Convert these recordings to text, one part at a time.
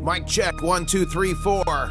Mic check, 1, 2, 3, 4. Am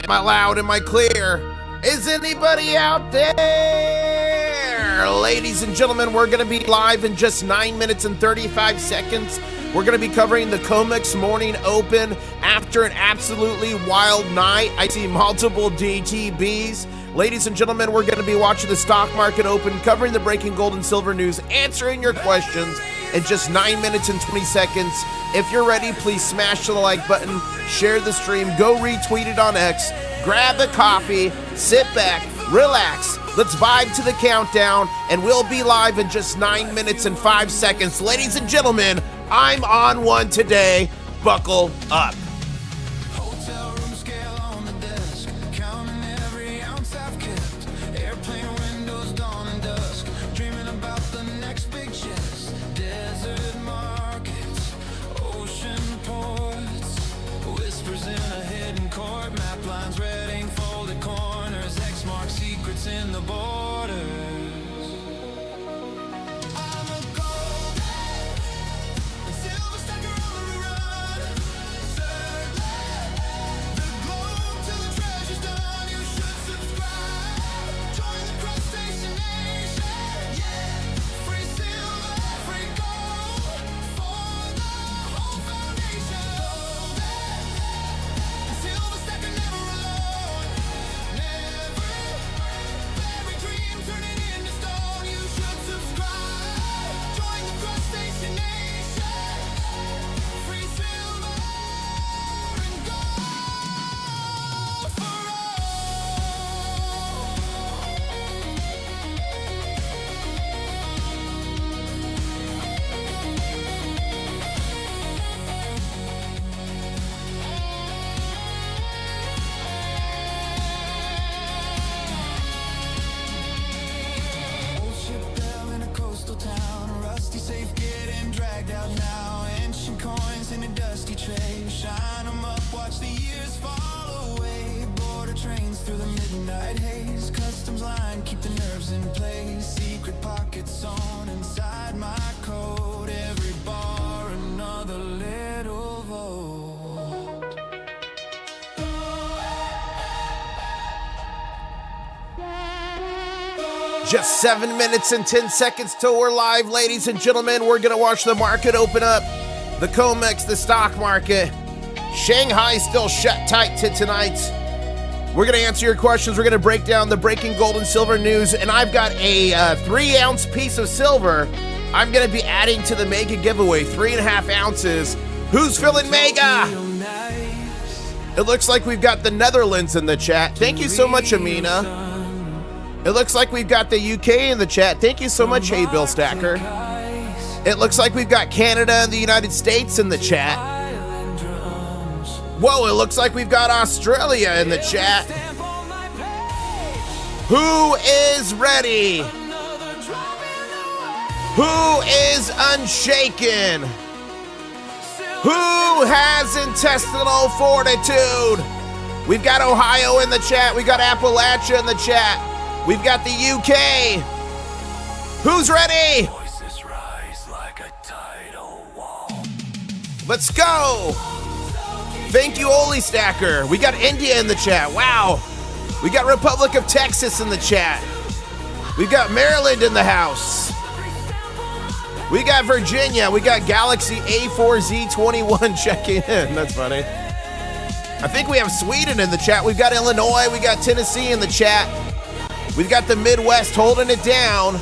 I loud? Am I clear? Is anybody out there? Ladies and gentlemen, we're gonna be live in just 9 minutes and 35 seconds. We're gonna be covering the COMEX morning open after an absolutely wild night. I see multiple DTBs. Ladies and gentlemen, we're gonna be watching the stock market open, covering the breaking gold and silver news, answering your questions in just 9 minutes and 20 seconds. If you're ready, please smash the like button, share the stream, go retweet it on X, grab a coffee, sit back, relax. Let's vibe to the countdown, and we'll be live in just 9 minutes and 5 seconds. Ladies and gentlemen, I'm on one today. Buckle up. In the borders, I'm a golden silver stacker on the run. Circle the globe till the treasure's done. You should subscribe. Join the crustacean nation. Yeah, free silver, free gold for the whole foundation. Golden silver stacker, never alone. Never. Every dream turning into stone. You should subscribe. Join the crustacean nation. Free silver and gold for Old ship bell in a coastal town, a rusty safe getting dragged out now. Ancient coins in a dusty tray, shine 'em up, watch the years fall away. Border trains through the midnight haze, customs line, keep the nerves in place. Secret pockets sewn inside my coat, every bar another little vote. Just 7 minutes and 10 seconds till we're live, ladies and gentlemen. We're gonna watch the market open up. The COMEX, the stock market. Shanghai still shut tight to tonight. We're gonna answer your questions. We're gonna break down the breaking gold and silver news. And I've got a 3-ounce piece of silver I'm gonna be adding to the mega giveaway, 3.5 ounces. Who's feeling mega? It looks like we've got the Netherlands in the chat. Thank you so much, Amina. It looks like we've got the UK in the chat. Thank you so much, Hey Bill Stacker. It looks like we've got Canada and the United States in the chat. Whoa, it looks like we've got Australia in the chat. Who is ready? Who is unshaken? Who has intestinal fortitude? We've got Ohio in the chat. We've got Appalachia in the chat. We've got the UK. Who's ready? Voices rise like a tidal wall. Let's go. Thank you, Oli Stacker. We got India in the chat. Wow. We got Republic of Texas in the chat. We've got Maryland in the house. We got Virginia. We got Galaxy A4Z21 checking in. That's funny. I think we have Sweden in the chat. We've got Illinois. We got Tennessee in the chat. We've got the Midwest holding it down.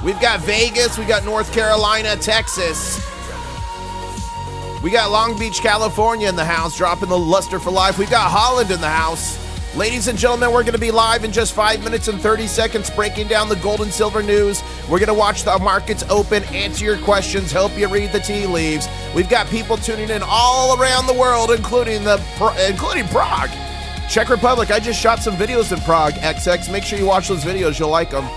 We've got Vegas. We got North Carolina, Texas. We got Long Beach, California in the house, dropping the luster for life. We've got Holland in the house. Ladies and gentlemen, we're going to be live in just 5 minutes and 30 seconds, breaking down the gold and silver news. We're going to watch the markets open, answer your questions, help you read the tea leaves. We've got people tuning in all around the world, including Prague. Czech Republic. I just shot some videos in Prague, XX. Make sure you watch those videos. You'll like them.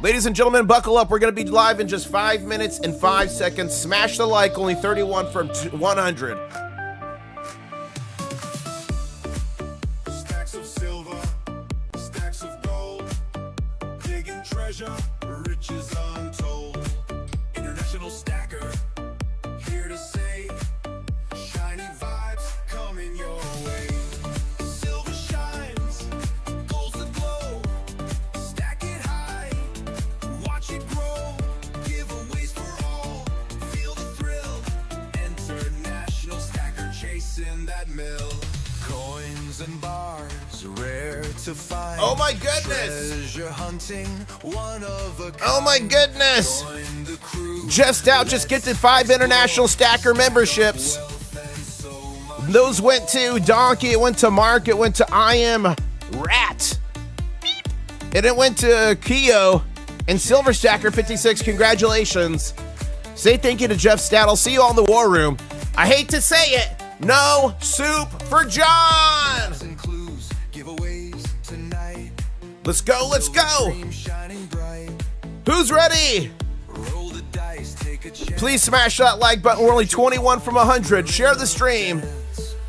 Ladies and gentlemen, buckle up. We're going to be live in just 5 minutes and 5 seconds. Smash the like. Only 31 from 100. Stacks of silver, stacks of gold, digging treasure, riches untold. International stacker, here to say, to find. Oh my goodness. Treasure hunting, one of a kind. Oh my goodness. Join the crew. Jeff Stout just gifted 5 international stacker memberships. Those went to Donkey, it went to Mark, it went to I Am Rat. And it went to Keo and Silver Stacker 56. Congratulations. Say thank you to Jeff Stout. I'll see you all in the war room. I hate to say it. No soup for John. And clues, giveaways tonight. Let's go, let's go. Dream shining bright. Who's ready? Roll the dice, take a chance. Please smash that like button. We're only 21 from 100. Share the stream.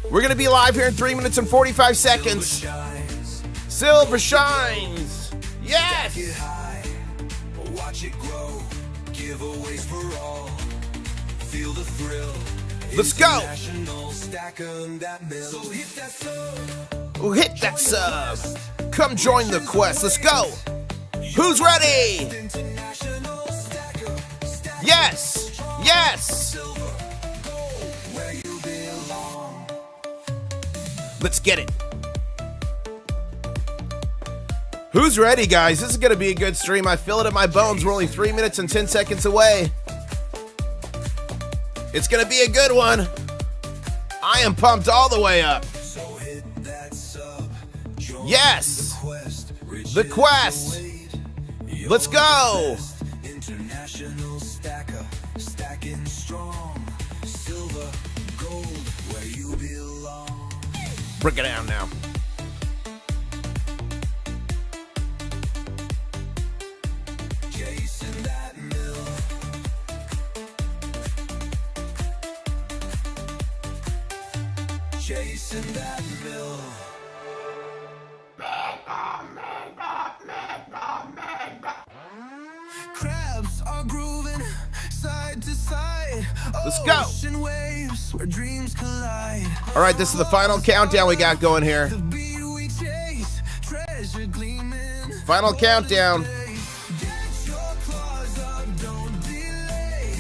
We're going to be live here in 3 minutes and 45 seconds. Silver shines. Yes. Get high, watch it grow. Giveaways for all. Feel the thrill. Let's go. International stacker that mill. So hit that sub. Oh, hit that sub. Come join the quest. Let's go. Who's ready? International stacker. Yes. Yes. Silver, gold, where you belong. Let's get it. Who's ready, guys? This is going to be a good stream. I feel it in my bones. We're only 3 minutes and 10 seconds away. It's going to be a good one. I am pumped all the way up. So hit that sub. Join Yes. the The quest. Let's go. International stacker, stacking strong. Silver, gold, where you belong. Break it down now. Chasing that mill. Chasing that mill. Crabs are grooving side to side. Let's go. Ocean waves where dreams collide. All right, this is the final countdown we got going here. The beat we chase, treasure gleaming. Final countdown. Get your claws up, don't delay.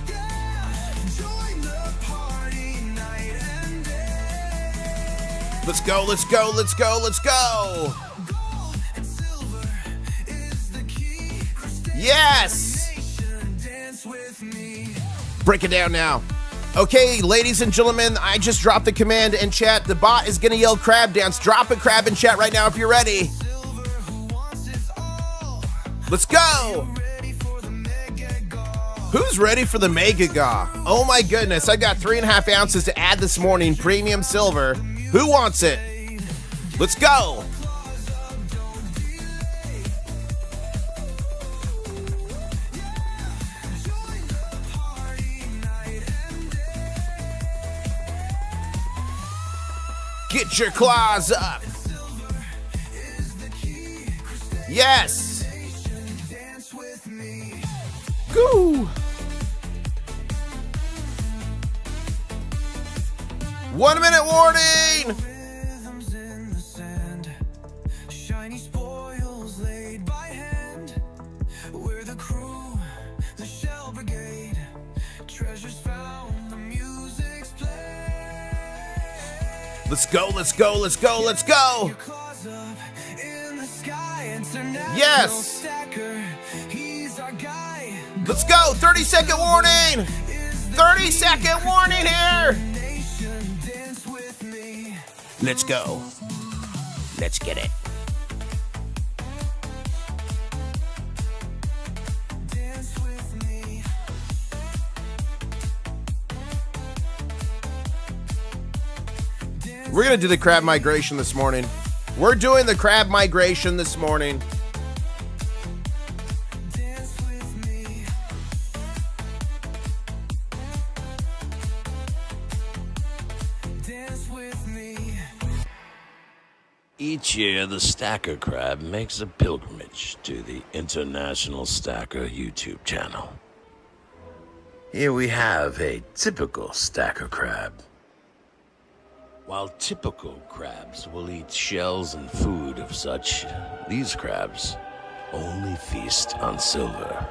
Yeah, join the party night and day. Let's go, let's go, let's go, let's go. Gold and silver is the key. Yes. Crystal dance with me. Break it down now. Okay, ladies and gentlemen, I just dropped the command in chat. The bot is going to yell crab dance. Drop a crab in chat right now if you're ready. Silver who wants it all. Let's go. Ready for the mega go. Who's ready for the Mega Gaw? Oh my goodness, I got 3.5 ounces to add this morning. Premium silver. Who wants it? Let's go. Get your claws up. Yes. Dance with me. Goo. 1 minute warning. Rhythms in the sand. Shiny spoils laid by hand. We're the crew, the shell brigade. Treasures found, the music's played. Let's go, let's go, let's go, let's go. Claws up in the sky. International Yes. stacker. He's our guy. Let's go. 30-second warning. 30-second warning here. Nation, dance with me. Let's go. Let's get it. Dance with me. We're going to do the crab migration this morning. We're doing the crab migration this morning. Dance with me. Dance with me. Each year, the Stacker Crab makes a pilgrimage to the International Stacker YouTube channel. Here we have a typical Stacker Crab. While typical crabs will eat shells and food of such, these crabs only feast on silver.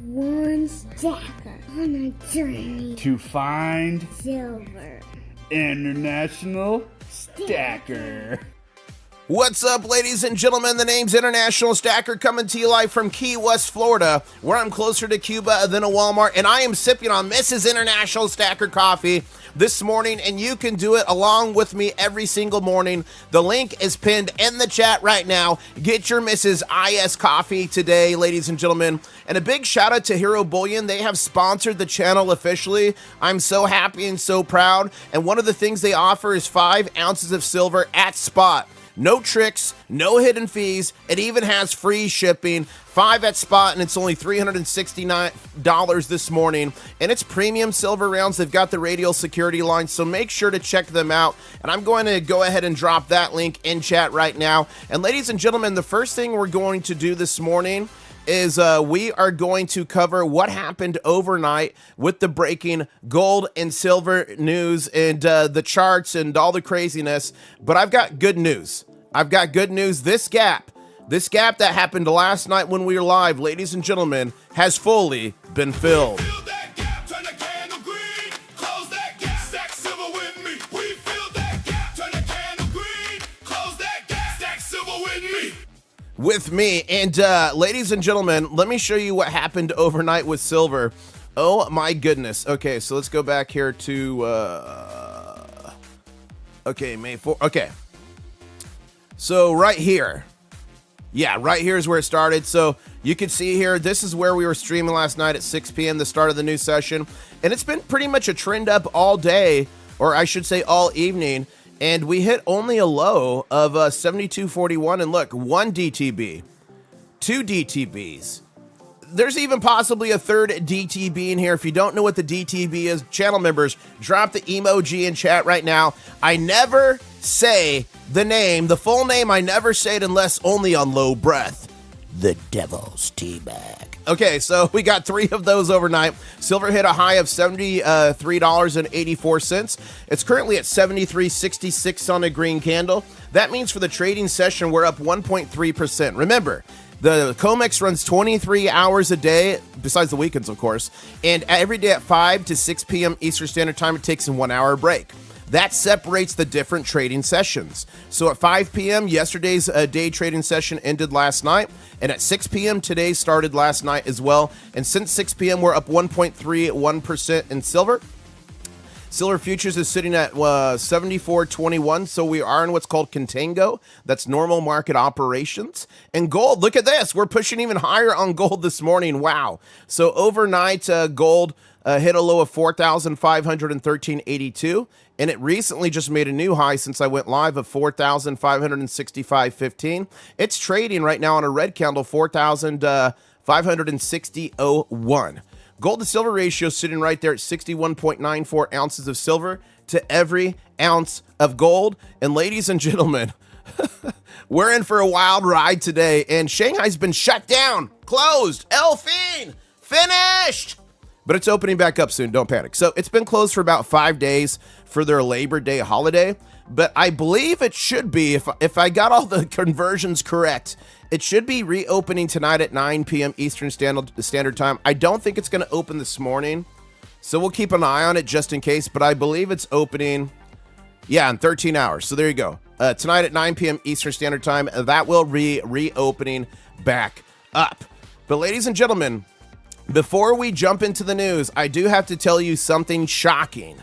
1 stacker on a journey to find silver. International Stacker. What's up, ladies and gentlemen? The name's International Stacker, coming to you live from Key West, Florida, where I'm closer to Cuba than a Walmart, and I am sipping on Mrs. International Stacker coffee this morning, and you can do it along with me every single morning. The link is pinned in the chat right now. Get your Mrs. IS coffee today, ladies and gentlemen. And a big shout out to Hero Bullion. They have sponsored the channel officially. I'm so happy and so proud. And one of the things they offer is 5 ounces of silver at spot. No tricks, no hidden fees. It even has free shipping. 5 at spot, and it's only $369 this morning. And it's premium silver rounds. They've got the radial security line, so make sure to check them out. And I'm going to go ahead and drop that link in chat right now. And ladies and gentlemen, the first thing we're going to do this morning is we are going to cover what happened overnight with the breaking gold and silver news and the charts and all the craziness. But I've got good news. This gap that happened last night when we were live, ladies and gentlemen, has fully been filled. With me. And ladies and gentlemen, let me show you what happened overnight with silver. Oh my goodness. Okay, so let's go back here to okay, May 4th. Okay, so right here, yeah, right here is where it started. So you can see here, this is where we were streaming last night at 6 p.m., the start of the new session, and it's been pretty much a trend up all day, or I should say all evening. And we hit only a low of 72.41. And look, 1 DTB, 2 DTBs. There's even possibly a third DTB in here. If you don't know what the DTB is, channel members, drop the emoji in chat right now. I never say the name, the full name. I never say it unless only on low breath. The Devil's Teabag. Okay, so we got 3 of those overnight. Silver hit a high of $73.84. It's currently at $73.66 on a green candle. That means for the trading session, we're up 1.3%. Remember, the COMEX runs 23 hours a day, besides the weekends, of course, and every day at 5 to 6 p.m. Eastern Standard Time, it takes a 1-hour break. That separates the different trading sessions. So at 5 p.m., yesterday's day trading session ended last night. And at 6 p.m., today started last night as well. And since 6 p.m., we're up 1.31% in silver. Silver futures is sitting at 74.21. So we are in what's called contango. That's normal market operations. And gold, look at this. We're pushing even higher on gold this morning. Wow. So overnight, gold hit a low of 4,513.82. And it recently just made a new high since I went live of 4,565.15. It's trading right now on a red candle, 4,560.01. Gold to silver ratio sitting right there at 61.94 ounces of silver to every ounce of gold. And ladies and gentlemen, we're in for a wild ride today. And Shanghai's been shut down, closed, Elfine, finished. But it's opening back up soon, don't panic. So it's been closed for about 5 days for their Labor Day holiday. But I believe it should be, if I got all the conversions correct, it should be reopening tonight at 9 p.m. Eastern Standard Time. I don't think it's going to open this morning, so we'll keep an eye on it just in case. But I believe it's opening, yeah, in 13 hours. So there you go. Tonight at 9 p.m. Eastern Standard Time, that will reopening back up. But ladies and gentlemen, before we jump into the news, I do have to tell you something shocking.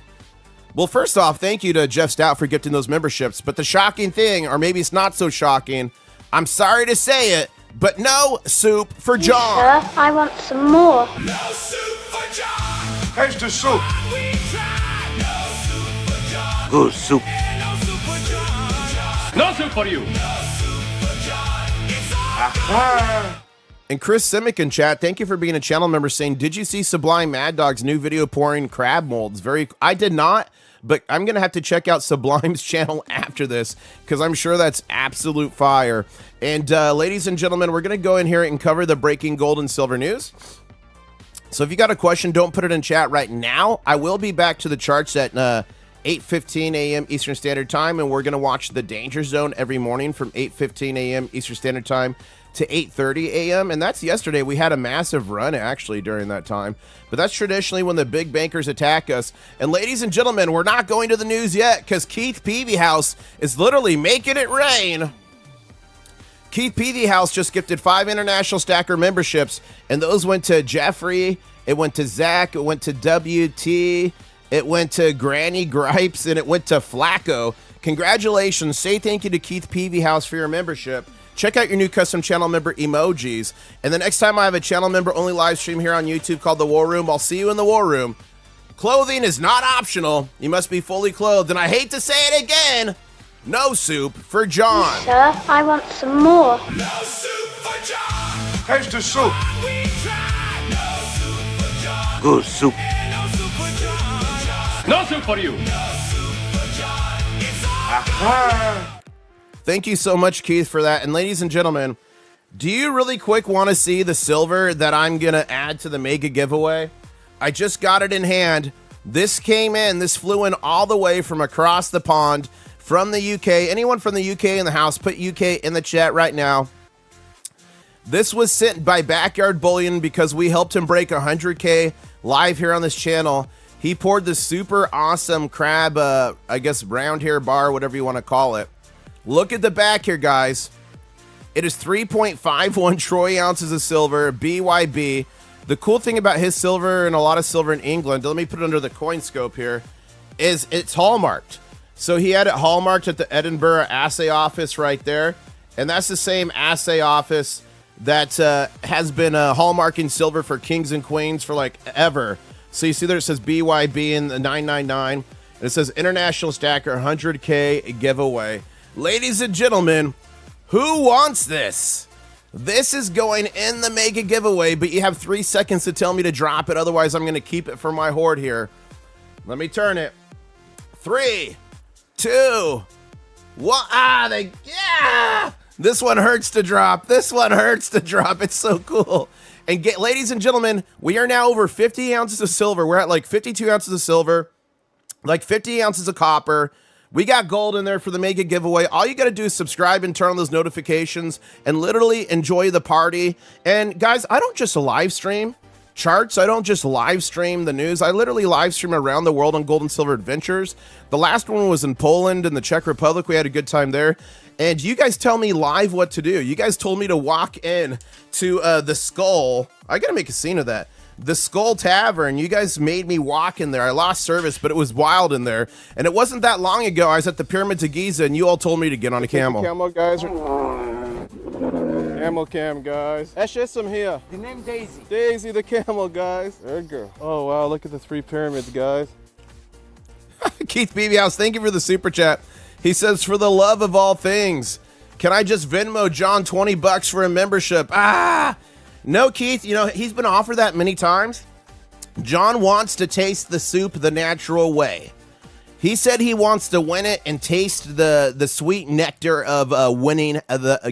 Well, first off, thank you to Jeff Stout for gifting those memberships. But the shocking thing, or maybe it's not so shocking, I'm sorry to say it, but no soup for John. Sir, I want some more. No soup for John. Taste the soup. We tried. No soup for John. Good soup. No soup for John. No soup for you. No soup for John. It's all Aha. And Chris Simic in chat, thank you for being a channel member, saying, did you see Sublime Mad Dog's new video pouring crab molds? I did not, but I'm going to have to check out Sublime's channel after this because I'm sure that's absolute fire. And ladies and gentlemen, we're going to go in here and cover the breaking gold and silver news. So if you got a question, don't put it in chat right now. I will be back to the charts at 8:15 a.m. Eastern Standard Time, and we're going to watch the Danger Zone every morning from 8:15 a.m. Eastern Standard Time to 8:30 a.m. And that's yesterday. We had a massive run actually during that time. But that's traditionally when the big bankers attack us. And ladies and gentlemen, we're not going to the news yet because Keith Peavyhouse is literally making it rain. Keith Peavyhouse just gifted 5 International Stacker memberships, and those went to Jeffrey, it went to Zach, it went to WT, it went to Granny Gripes, and it went to Flacco. Congratulations. Say thank you to Keith Peavyhouse for your membership. Check out your new custom channel member emojis. And the next time I have a channel member only live stream here on YouTube called The War Room, I'll see you in the War Room. Clothing is not optional. You must be fully clothed. And I hate to say it again, no soup for John. Sir, I want some more. No soup for John. Taste the soup. We tried. No soup for John. Good soup. No soup for John. No soup for you. No soup for John. It's all Thank you so much, Keith, for that. And ladies and gentlemen, do you really quick want to see the silver that I'm going to add to the mega giveaway? I just got it in hand. This came in. This flew in all the way from across the pond from the UK. Anyone from the UK in the house, put UK in the chat right now. This was sent by Backyard Bullion because we helped him break 100K live here on this channel. He poured the super awesome crab, I guess, round hair bar, whatever you want to call it. Look at the back here, guys. It is 3.51 troy ounces of silver, BYB. The cool thing about his silver and a lot of silver in England, let me put it under the coin scope here, is it's hallmarked. So he had it hallmarked at the Edinburgh assay office right there. And that's the same assay office that has been hallmarking silver for kings and queens for like ever. So you see there it says BYB and the 999. And it says International Stacker 100K giveaway. Ladies and gentlemen, who wants this? This is going in the mega giveaway, but you have 3 seconds to tell me to drop it. Otherwise, I'm going to keep it for my hoard here. Let me turn it. 3, 2, 1. Yeah! This one hurts to drop. This one hurts to drop. It's so cool. And ladies and gentlemen, we are now over 50 ounces of silver. We're at like 52 ounces of silver, like 50 ounces of copper. We got gold in there for the mega giveaway. All you got to do is subscribe and turn on those notifications and literally enjoy the party. And guys, I don't just live stream charts. I don't just live stream the news. I literally live stream around the world on gold and silver adventures. The last one was in Poland and the Czech Republic. We had a good time there. And you guys tell me live what to do. You guys told me to walk in to the Skull. I got to make a scene of that. The Skull Tavern. You guys made me walk in there. I lost service, but it was wild in there. And it wasn't that long ago. I was at the Pyramids of Giza, and you all told me to get on a camel. Camel guys. Camel cam guys. Eshesim here. The name Daisy. Daisy the camel guys. There you go. Oh wow, look at the 3 pyramids guys. Keith Beebehouse, thank you for the super chat. He says, for the love of all things, can I just Venmo John $20 for a membership? No, Keith, you know, he's been offered that many times. John wants to taste the soup the natural way. He said he wants to win it and taste the sweet nectar of winning,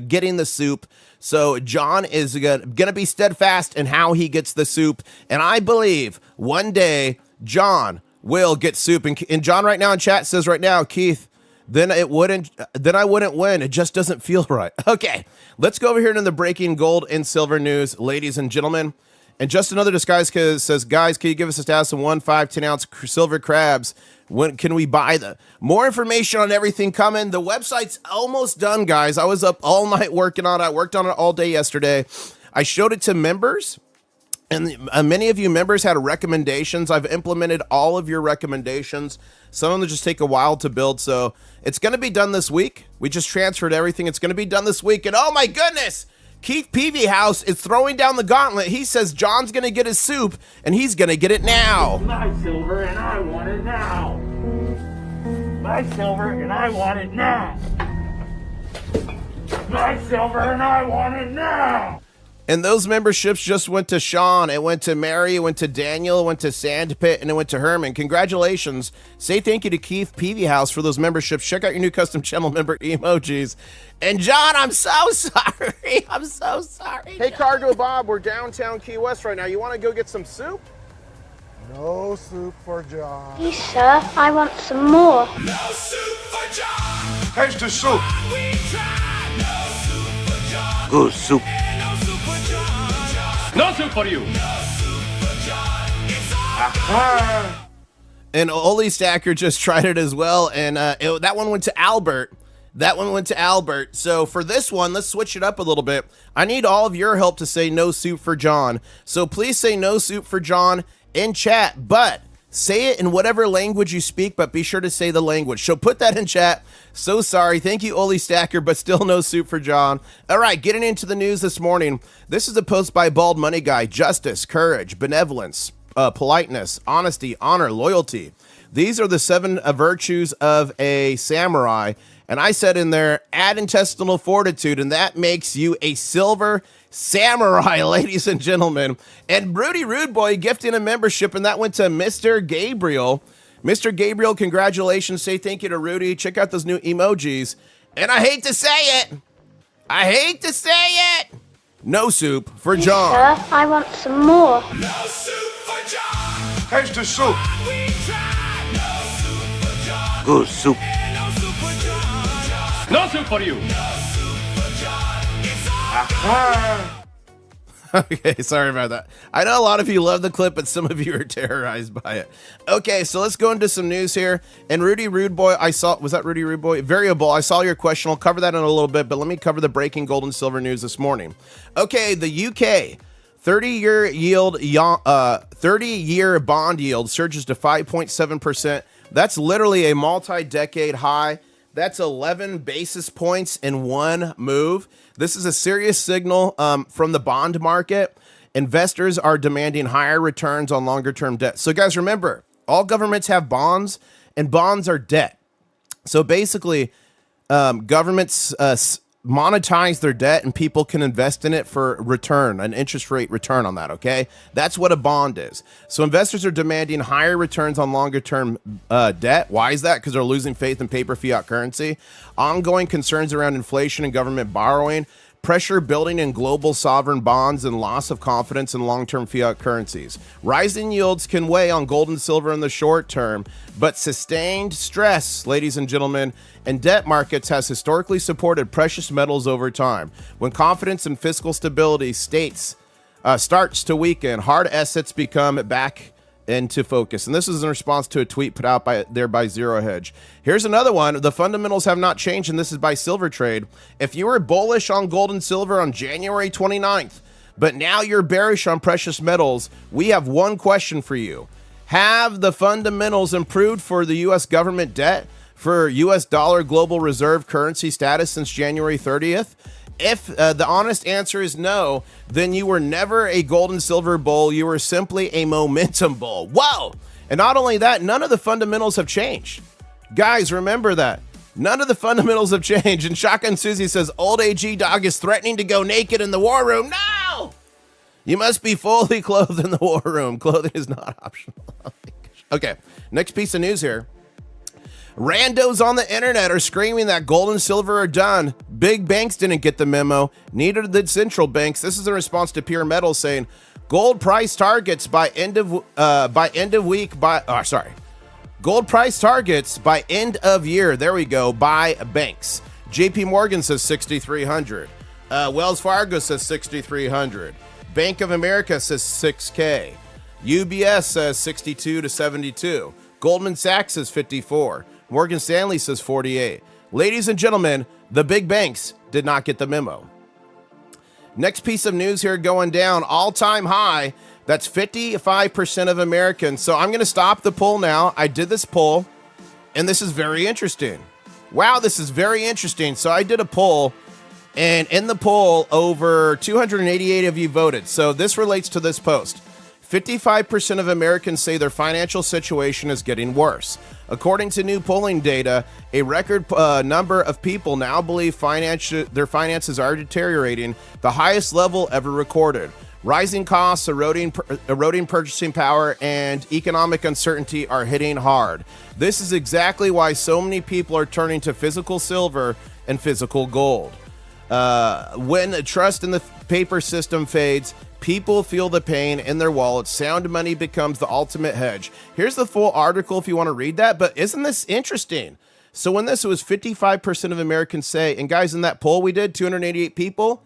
getting the soup. So John is gonna be steadfast in how he gets the soup. And I believe one day John will get soup. And John right now in chat says right now, Keith, then I wouldn't win. It just doesn't feel right. Okay, let's go over here to the breaking gold and silver news, ladies and gentlemen. And just another disguise says, guys, can you give us a status of 1 5 10 ounce silver crabs? When can we buy them? More information on everything coming. The website's almost done, guys. I was up all night working on it. I worked on it all day yesterday. I showed it to members. And many of you members had recommendations. I've implemented all of your recommendations. Some of them just take a while to build. So it's going to be done this week. We just transferred everything. It's going to be done this week. And oh my goodness, Keith Peavyhouse is throwing down the gauntlet. He says John's going to get his soup and he's going to get it now. My silver and I want it now. My silver and I want it now. My silver and I want it now. And those memberships just went to Sean, it went to Mary, it went to Daniel, it went to Sandpit, and it went to Herman. Congratulations. Say thank you to Keith Peavyhouse for those memberships. Check out your new custom channel member emojis. And John, I'm so sorry. I'm so sorry. Hey, Cargo Bob, we're downtown Key West right now. You want to go get some soup? No soup for John. Please, sir, I want some more. No soup for John. Taste the soup. We tried. No soup for John. Good soup. No soup for you. And Oli Stacker just tried it as well, and that one went to Albert. So for this one, let's switch it up a little bit. I need all of your help to say no soup for John. So please say no soup for John in chat, but say it in whatever language you speak, but be sure to say the language. So put that in chat. So sorry. Thank you, Oli Stacker, but still no soup for John. All right, getting into the news this morning. This is a post by Bald Money Guy. Justice, courage, benevolence, politeness, honesty, honor, loyalty. These are the 7 virtues of a samurai. And I said in there, add intestinal fortitude, and that makes you a silver samurai, ladies and gentlemen. And Rudy Rude Boy gifting a membership, and that went to Mr. Gabriel. Mr. Gabriel, congratulations. Say thank you to Rudy. Check out those new emojis. And I hate to say it. No soup for John. Sir, I want some more. Taste the soup. Good soup. No soup for you. Okay, sorry about that. I know a lot of you love the clip, but some of you are terrorized by it. Okay, so let's go into some news here. And Rudy Rude Boy, was that Rudy Rude Boy? Variable, I saw your question. I'll cover that in a little bit, but let me cover the breaking gold and silver news this morning. Okay, the UK 30-year bond yield surges to 5.7%. That's literally a multi-decade high. That's 11 basis points in one move. This is a serious signal from the bond market. Investors are demanding higher returns on longer-term debt. So guys, remember, all governments have bonds, and bonds are debt. So basically, governments monetize their debt, and people can invest in it for return, an interest rate return on that, okay? That's what a bond is. So investors are demanding higher returns on longer term debt. Why is that? Because they're losing faith in paper fiat currency. Ongoing concerns around inflation and government borrowing. Pressure building in global sovereign bonds and loss of confidence in long-term fiat currencies. Rising yields can weigh on gold and silver in the short term, but sustained stress, ladies and gentlemen, in debt markets has historically supported precious metals over time. When confidence in fiscal stability starts to weaken, hard assets become back into focus. And this is in response to a tweet put out by Zero Hedge. Here's another one. The fundamentals have not changed, and this is by Silver Trade. If you were bullish on gold and silver on January 29th, but now you're bearish on precious metals, we have one question for you. Have the fundamentals improved for the U.S. government debt, for U.S. dollar global reserve currency status since January 30th? If the honest answer is no, then you were never a gold and silver bull. You were simply a momentum bull. Whoa! And not only that, none of the fundamentals have changed. Guys, remember that. None of the fundamentals have changed. And Shotgun Susie says, old AG Dog is threatening to go naked in the war room. No! You must be fully clothed in the war room. Clothing is not optional. Okay, next piece of news here. Randos on the internet are screaming that gold and silver are done. Big banks didn't get the memo. Neither did central banks. This is in response to Pure Metals saying gold price targets by end of year. There we go. By banks. JP Morgan says 6,300. Wells Fargo says 6,300. Bank of America says 6K. UBS says 62 to 72. Goldman Sachs says 54. Morgan Stanley says 48. Ladies and gentlemen, the big banks did not get the memo. Next piece of news here going down, all-time high. That's 55% of Americans. So I'm going to stop the poll now. I did this poll, and this is very interesting. Wow, this is very interesting. So I did a poll, and in the poll, over 288 of you voted. So this relates to this post. 55% of Americans say their financial situation is getting worse. According to new polling data, a record number of people now believe their finances are deteriorating, the highest level ever recorded. Rising costs, eroding purchasing power, and economic uncertainty are hitting hard. This is exactly why so many people are turning to physical silver and physical gold. When trust in the paper system fades, people feel the pain in their wallets. Sound money becomes the ultimate hedge. Here's the full article if you want to read that, but isn't this interesting? So when this was 55% of Americans say, and guys, in that poll we did, 288 people,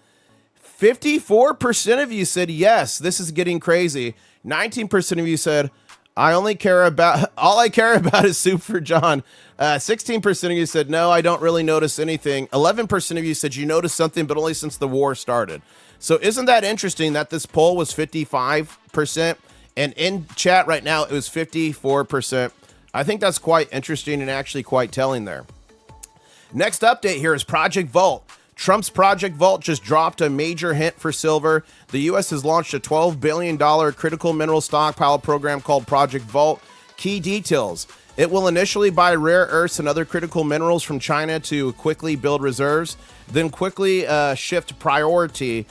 54% of you said yes, this is getting crazy. 19% of you said, all I care about is soup for John. 16% of you said, no, I don't really notice anything. 11% of you said you noticed something, but only since the war started. So isn't that interesting that this poll was 55%? And in chat right now, it was 54%. I think that's quite interesting and actually quite telling there. Next update here is Project Vault. Trump's Project Vault just dropped a major hint for silver. The U.S. has launched a $12 billion critical mineral stockpile program called Project Vault. Key details. It will initially buy rare earths and other critical minerals from China to quickly build reserves, then quickly shift priority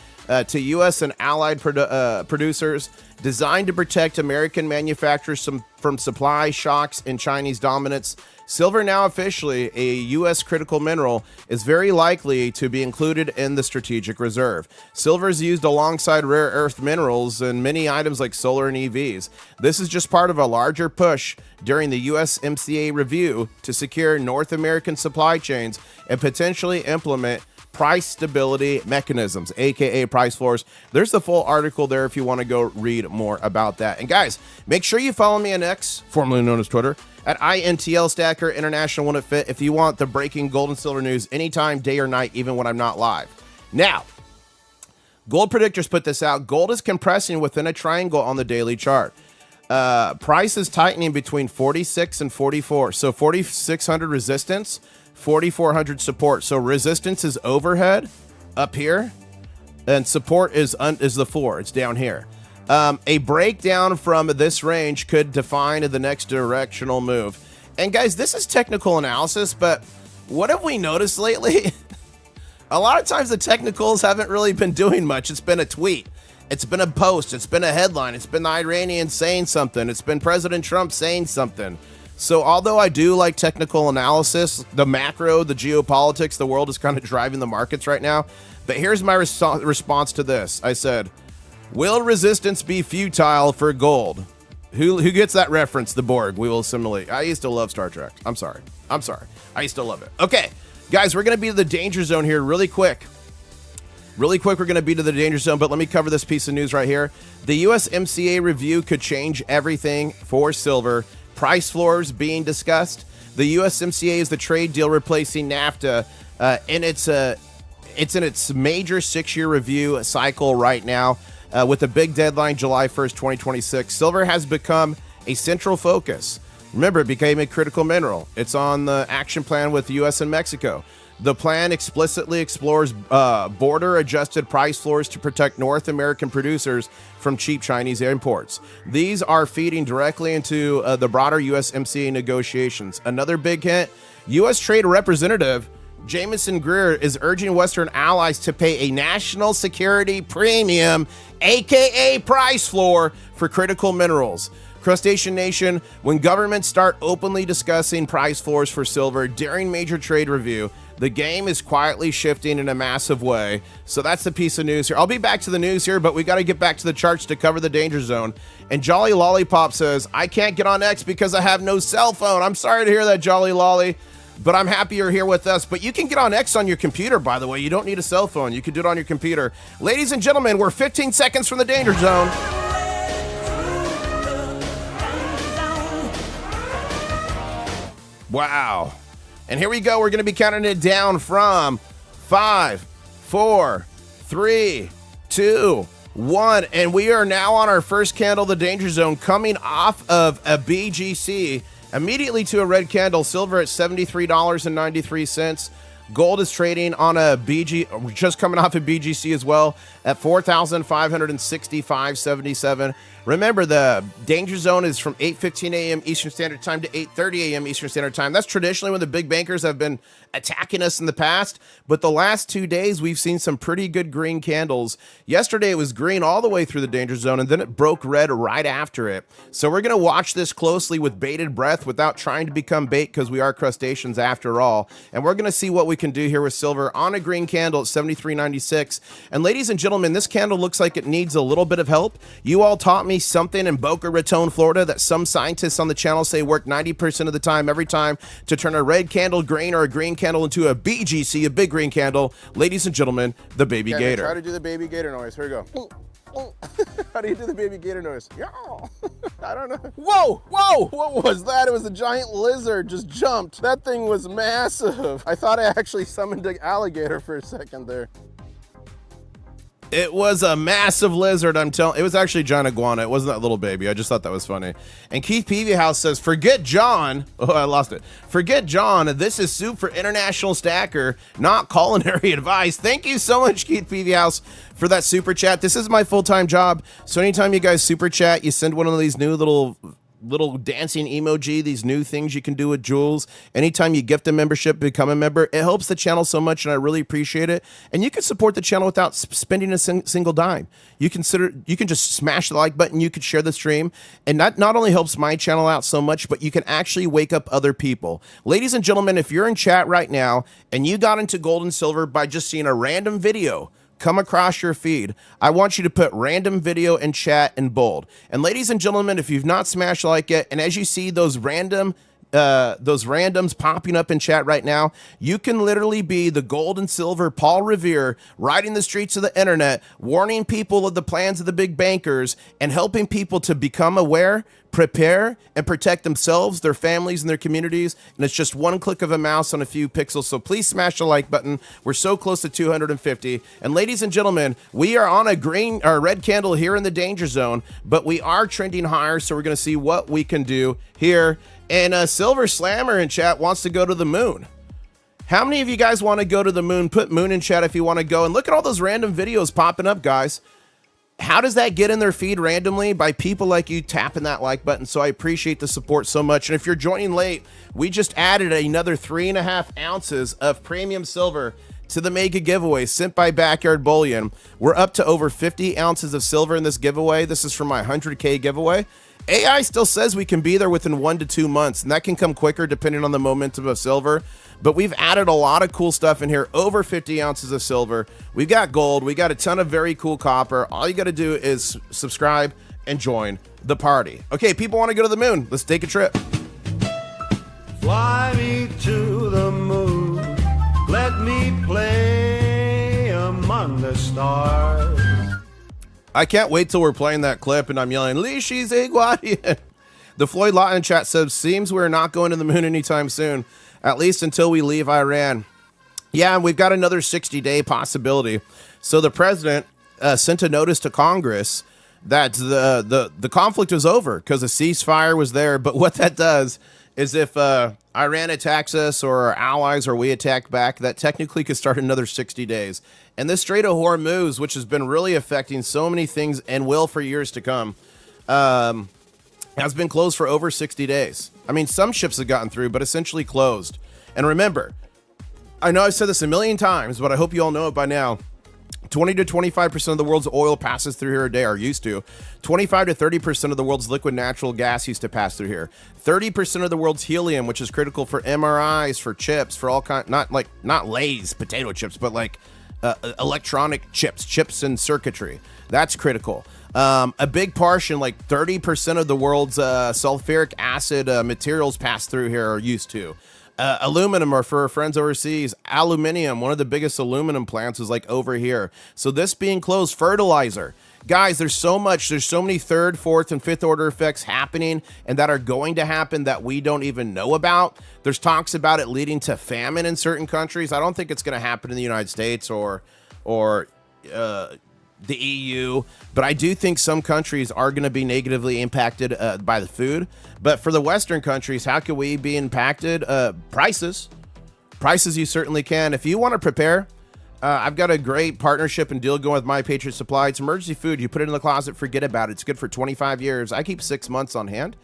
to U.S. and allied producers, designed to protect American manufacturers from supply shocks and Chinese dominance. Silver, now officially a U.S. critical mineral, is very likely to be included in the strategic reserve. Silver is used alongside rare earth minerals in many items like solar and EVs. This is just part of a larger push during the USMCA review to secure North American supply chains and potentially implement price stability mechanisms, aka price floors. There's the full article there if you want to go read more about that. And guys, make sure you follow me on X, formerly known as Twitter, at INTL Stacker International when it fit, if you want the breaking gold and silver news anytime, day or night, even when I'm not live. Now, Gold Predictors put this out. Gold is compressing within a triangle on the daily chart. Price is tightening between 46 and 44. So 4,600 resistance, 4,400 support. So resistance is overhead up here, and support is the floor. It's down here. A breakdown from this range could define the next directional move. And guys, this is technical analysis, but what have we noticed lately? A lot of times the technicals haven't really been doing much. It's been a tweet. It's been a post. It's been a headline. It's been the Iranians saying something. It's been President Trump saying something. So although I do like technical analysis, the macro, the geopolitics, the world is kind of driving the markets right now. But here's my response to this. I said, will resistance be futile for gold? Who gets that reference? The Borg. We will assimilate. I used to love Star Trek. I'm sorry. I used to love it. Okay, guys, we're going to be to the danger zone here really quick. We're going to be to the danger zone, but let me cover this piece of news right here. The USMCA review could change everything for silver. Price floors being discussed. The USMCA is the trade deal replacing NAFTA, and it's in its major 6-year review cycle right now, with a big deadline July 1st, 2026. Silver has become a central focus. Remember, it became a critical mineral. It's on the action plan with the U.S. and Mexico. The plan explicitly explores border-adjusted price floors to protect North American producers from cheap Chinese imports. These are feeding directly into the broader USMCA negotiations. Another big hint, U.S. Trade Representative Jamieson Greer is urging Western allies to pay a national security premium, aka price floor, for critical minerals. Crustacean Nation, when governments start openly discussing price floors for silver during major trade review, the game is quietly shifting in a massive way. So that's the piece of news here. I'll be back to the news here, but we got to get back to the charts to cover the danger zone. And Jolly Lollipop says, I can't get on X because I have no cell phone. I'm sorry to hear that, Jolly Lolly, but I'm happy you're here with us. But you can get on X on your computer, by the way. You don't need a cell phone. You can do it on your computer. Ladies and gentlemen, we're 15 seconds from the danger zone. Wow. And here we go. We're going to be counting it down from 5, 4, 3, 2, 1. And we are now on our first candle, the danger zone, coming off of a BGC immediately to a red candle. Silver at $73.93. Gold is trading on a BG, just coming off a BGC as well, at $4,565.77. Remember, the danger zone is from 8:15 a.m. Eastern Standard Time to 8:30 a.m. Eastern Standard Time. That's traditionally when the big bankers have been attacking us in the past, but the last 2 days we've seen some pretty good green candles. Yesterday it was green all the way through the danger zone, and then it broke red right after it. So we're going to watch this closely with bated breath without trying to become bait, because we are crustaceans after all, and we're going to see what we can do here with silver on a green candle at 73.96. And ladies and gentlemen, this candle looks like it needs a little bit of help. You all taught me something in Boca Raton, Florida that some scientists on the channel say work 90% of the time, every time, to turn a red candle green or a green candle into a BGC, a big green candle. Ladies and gentlemen, the baby gator. Try to do the baby gator noise. Here we go. How do you do the baby gator noise? Yeah. I don't know. Whoa, whoa, what was that? It was a giant lizard just jumped. That thing was massive. I thought I actually summoned an alligator for a second there. It was a massive lizard, I'm telling. It was actually John Iguana. It wasn't that little baby. I just thought that was funny. And Keith Peavyhouse says, forget John. Oh, I lost it. Forget John. This is soup for international stacker, not culinary advice. Thank you so much, Keith Peavyhouse, for that super chat. This is my full-time job. So anytime you guys super chat, you send one of these new little dancing emoji, these new things you can do with Jules. Anytime you gift a membership, become a member, it helps the channel so much, and I really appreciate it. And you can support the channel without spending a single dime. You can just smash the like button, you could share the stream, and that not only helps my channel out so much, but you can actually wake up other people. Ladies and gentlemen, if you're in chat right now and you got into gold and silver by just seeing a random video come across your feed, I want you to put random video in chat in bold. And ladies and gentlemen, if you've not smashed like yet, and as you see those randoms popping up in chat right now, you can literally be the gold and silver Paul Revere riding the streets of the internet, warning people of the plans of the big bankers and helping people to become aware, prepare, and protect themselves, their families, and their communities. And it's just one click of a mouse on a few pixels. So please smash the like button. We're so close to 250. And ladies and gentlemen, we are on a green or red candle here in the danger zone, but we are trending higher. So we're going to see what we can do here. And Silver Slammer in chat wants to go to the moon. How many of you guys want to go to the moon? Put moon in chat if you want to go. And look at all those random videos popping up, guys. How does that get in their feed randomly? By people like you tapping that like button. So I appreciate the support so much. And if you're joining late, we just added another 3.5 ounces of premium silver to the mega giveaway sent by Backyard Bullion. We're up to over 50 ounces of silver in this giveaway. This is from my 100K giveaway. AI still says we can be there within 1 to 2 months, and that can come quicker depending on the momentum of silver. But we've added a lot of cool stuff in here, over 50 ounces of silver. We've got gold. We got a ton of very cool copper. All you got to do is subscribe and join the party. Okay, people want to go to the moon. Let's take a trip. Fly me to the moon. Let me play among the stars. I can't wait till we're playing that clip and I'm yelling, Lishi Ziguardian. The Floyd Lawton chat says, seems we're not going to the moon anytime soon, at least until we leave Iran. Yeah, and we've got another 60-day possibility. So the president sent a notice to Congress that the conflict was over because a ceasefire was there. But what that does is if Iran attacks us or our allies or we attack back, that technically could start another 60 days. And this Strait of Hormuz, which has been really affecting so many things and will for years to come, has been closed for over 60 days. I mean, some ships have gotten through, but essentially closed. And remember, I know I've said this a million times, but I hope you all know it by now. 20 to 25% of the world's oil passes through here a day, or used to. 25 to 30% of the world's liquid natural gas used to pass through here. 30% of the world's helium, which is critical for MRIs, for chips, for all kind, not Lay's potato chips, but like electronic chips and circuitry. That's critical. A big portion, like 30% of the world's sulfuric acid materials pass through here, or used to. Aluminum, or for our friends overseas, aluminium, one of the biggest aluminum plants is like over here. So this being closed, fertilizer. Guys, there's so many third, fourth, and fifth order effects happening and that are going to happen that we don't even know about. There's talks about it leading to famine in certain countries. I don't think it's going to happen in the United States or the EU, but I do think some countries are going to be negatively impacted by the food. But for the Western countries, how can we be impacted? Prices, you certainly can. If you want to prepare, I've got a great partnership and deal going with My Patriot Supply. It's emergency food. You put it in the closet, forget about it. It's good for 25 years. I keep 6 months on hand.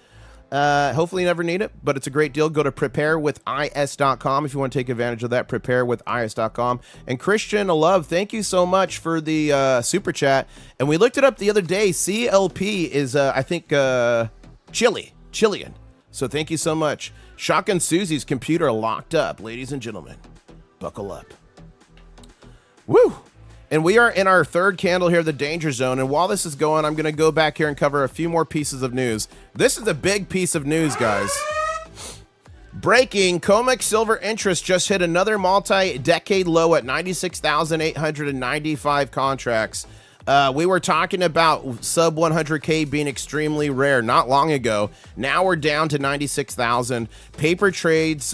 Hopefully you never need it, but it's a great deal. Go to preparewithis.com if you want to take advantage of that. Preparewithis.com. And Christian Love, thank you so much for the super chat. And we looked it up the other day. CLP is I think Chilean. So thank you so much. Shotgun Susie's computer locked up, ladies and gentlemen. Buckle up. Woo! And we are in our third candle here, the danger zone. And while this is going, I'm going to go back here and cover a few more pieces of news. This is a big piece of news, guys. Breaking, COMEX silver interest just hit another multi-decade low at 96,895 contracts. We were talking about sub 100K being extremely rare not long ago. Now we're down to 96,000. Paper traders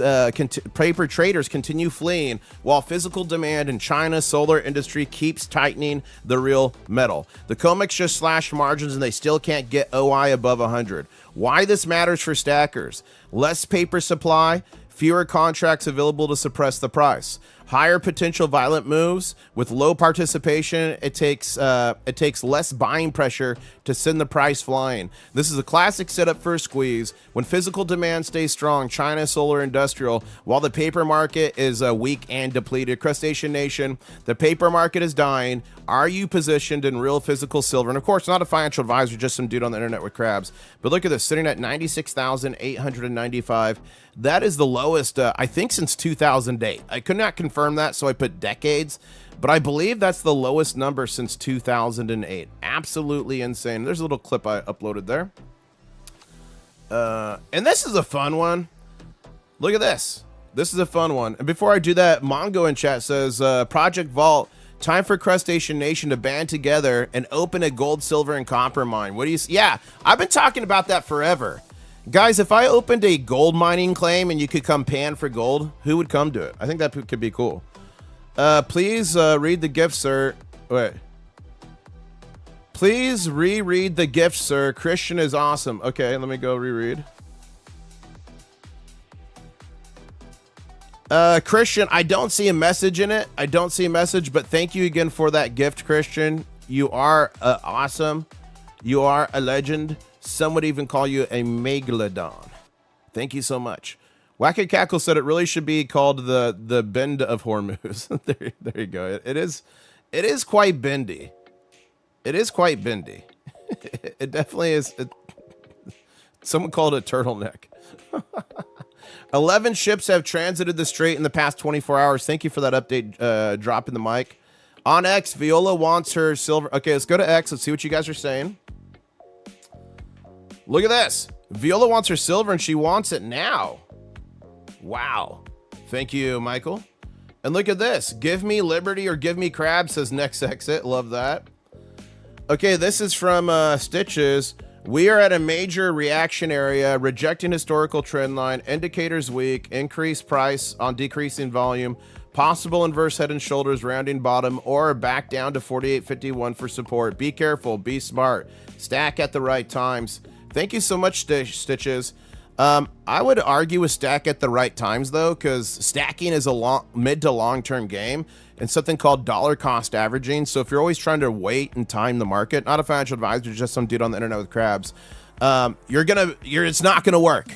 continue fleeing while physical demand in China's solar industry keeps tightening the real metal. The COMEX just slashed margins and they still can't get OI above 100. Why this matters for stackers? Less paper supply, fewer contracts available to suppress the price. Higher potential violent moves with low participation. It takes less buying pressure to send the price flying. This is a classic setup for a squeeze. When physical demand stays strong, China solar industrial, while the paper market is weak and depleted. Crustacean Nation, the paper market is dying. Are you positioned in real physical silver? And of course, not a financial advisor, just some dude on the internet with crabs. But look at this, sitting at 96,895. That is the lowest, I think, since 2008. I could not confirm that, so I put decades. But I believe that's the lowest number since 2008. Absolutely insane. There's a little clip I uploaded there. And this is a fun one. Look at this. This is a fun one. And before I do that, Mongo in chat says, Project Vault, time for Crustacean Nation to band together and open a gold, silver, and copper mine. What do you see? Yeah, I've been talking about that forever. Guys, if I opened a gold mining claim and you could come pan for gold, who would come to it? I think that could be cool. Please read the gift, sir. Wait. Please reread the gift, sir. Christian is awesome. Okay, let me go reread. Christian, I don't see a message in it. I don't see a message, but thank you again for that gift, Christian. You are awesome. You are a legend. Some would even call you a megalodon. Thank you so much. Wacky Cackle said it really should be called the Bend of Hormuz. there you go. It is quite bendy. It is quite bendy. It definitely is. Someone called it turtleneck. 11 ships have transited the strait in the past 24 hours. Thank you for that update, dropping the mic. On X, Viola wants her silver. Okay, let's go to X. Let's see what you guys are saying. Look at this. Viola wants her silver and she wants it now. Wow. Thank you, Michael. And look at this. Give me liberty or give me crab, says Next Exit. Love that. Okay, this is from Stitches. We are at a major reaction area, rejecting historical trend line, indicators weak, increased price on decreasing volume, possible inverse head and shoulders, rounding bottom, or back down to 48.51 for support. Be careful, be smart, stack at the right times. Thank you so much, Stitches. I would argue with stack at the right times, though, because stacking is a mid to long-term game and something called dollar cost averaging. So if you're always trying to wait and time the market, not a financial advisor, just some dude on the internet with crabs, it's not gonna work.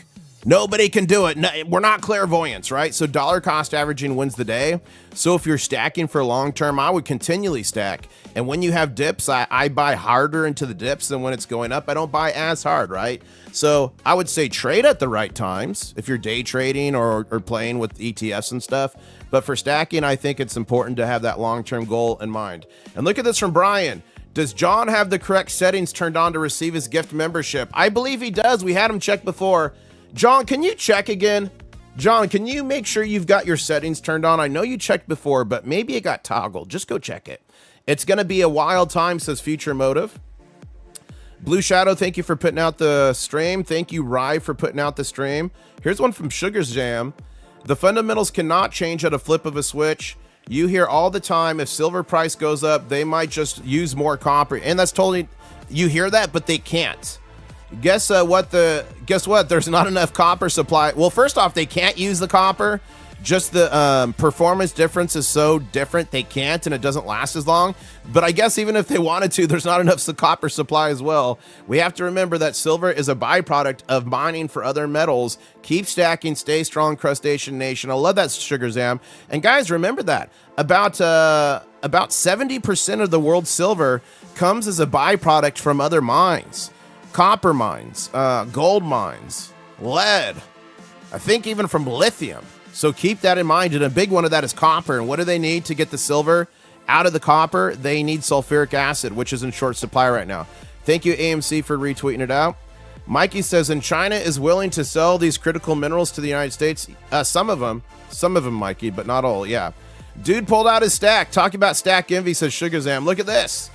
Nobody can do it. No, we're not clairvoyants, right? So dollar cost averaging wins the day. So if you're stacking for long term, I would continually stack. And when you have dips, I buy harder into the dips than when it's going up. I don't buy as hard, right? So I would say trade at the right times if you're day trading or playing with ETFs and stuff. But for stacking, I think it's important to have that long-term goal in mind. And look at this from Brian. Does John have the correct settings turned on to receive his gift membership? I believe he does. We had him check before. John, can you check again? John, can you make sure you've got your settings turned on? I know you checked before, but maybe it got toggled. Just go check it. It's going to be a wild time, says Future Motive. Blue Shadow, thank you for putting out the stream. Thank you, Rye, for putting out the stream. Here's one from Sugar's Jam. The fundamentals cannot change at a flip of a switch. You hear all the time, if silver price goes up, they might just use more copper. And that's totally, you hear that, but they can't. Guess what? There's not enough copper supply. Well, first off, they can't use the copper. Just the performance difference is so different, they can't, and it doesn't last as long. But I guess even if they wanted to, there's not enough copper supply as well. We have to remember that silver is a byproduct of mining for other metals. Keep stacking, stay strong, Crustacean Nation. I love that, Sugar Zam. And guys, remember that about 70% of the world's silver comes as a byproduct from other mines. Copper mines, gold mines, lead, I think even from lithium. So keep that in mind. And a big one of that is copper. And what do they need to get the silver out of the copper? They need sulfuric acid, which is in short supply right now. Thank you, AMC, for retweeting it out. Mikey says, and China is willing to sell these critical minerals to the United States. Some of them, Mikey, but not all. Yeah. Dude pulled out his stack. Talking about stack envy, says Sugazam. Look at this.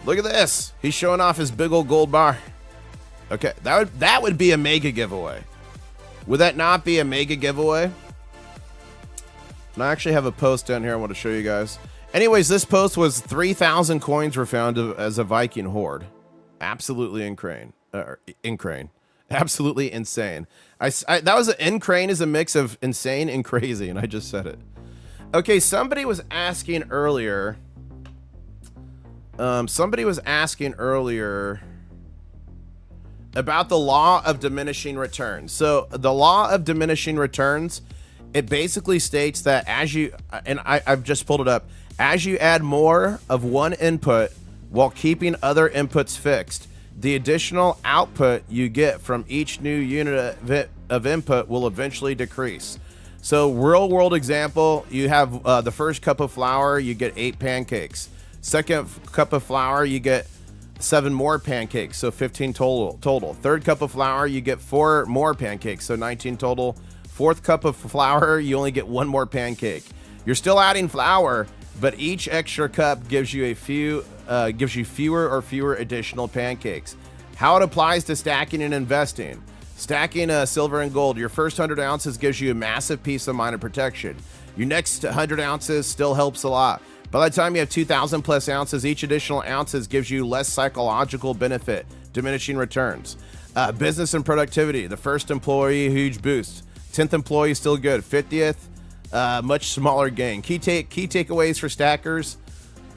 Look at this. He's showing off his big old gold bar. Okay, that would be a mega giveaway. Would that not be a mega giveaway? And I actually have a post down here I want to show you guys. Anyways, this post was 3,000 coins were found as a Viking hoard. Absolutely insane. Absolutely insane. That was insane is a mix of insane and crazy, and I just said it. Okay, somebody was asking earlier. About the law of diminishing returns. So the law of diminishing returns, it basically states that as you, and I've just pulled it up, as you add more of one input while keeping other inputs fixed, the additional output you get from each new unit of input will eventually decrease. So real world example, you have the first cup of flour, you get 8 pancakes. Second cup of flour, you get 7 more pancakes, so 15 total. Third cup of flour, you get 4 more pancakes, so 19 total. Fourth cup of flour, you only get 1 more pancake. You're still adding flour, but each extra cup gives you fewer additional pancakes. How it applies to stacking and investing. Stacking silver and gold. Your first 100 ounces gives you a massive peace of mind and protection. Your next 100 ounces still helps a lot. By the time you have 2,000 plus ounces, each additional ounces gives you less psychological benefit, diminishing returns. Business and productivity. The first employee, huge boost. 10th employee, still good. 50th, much smaller gain. Key takeaways for stackers.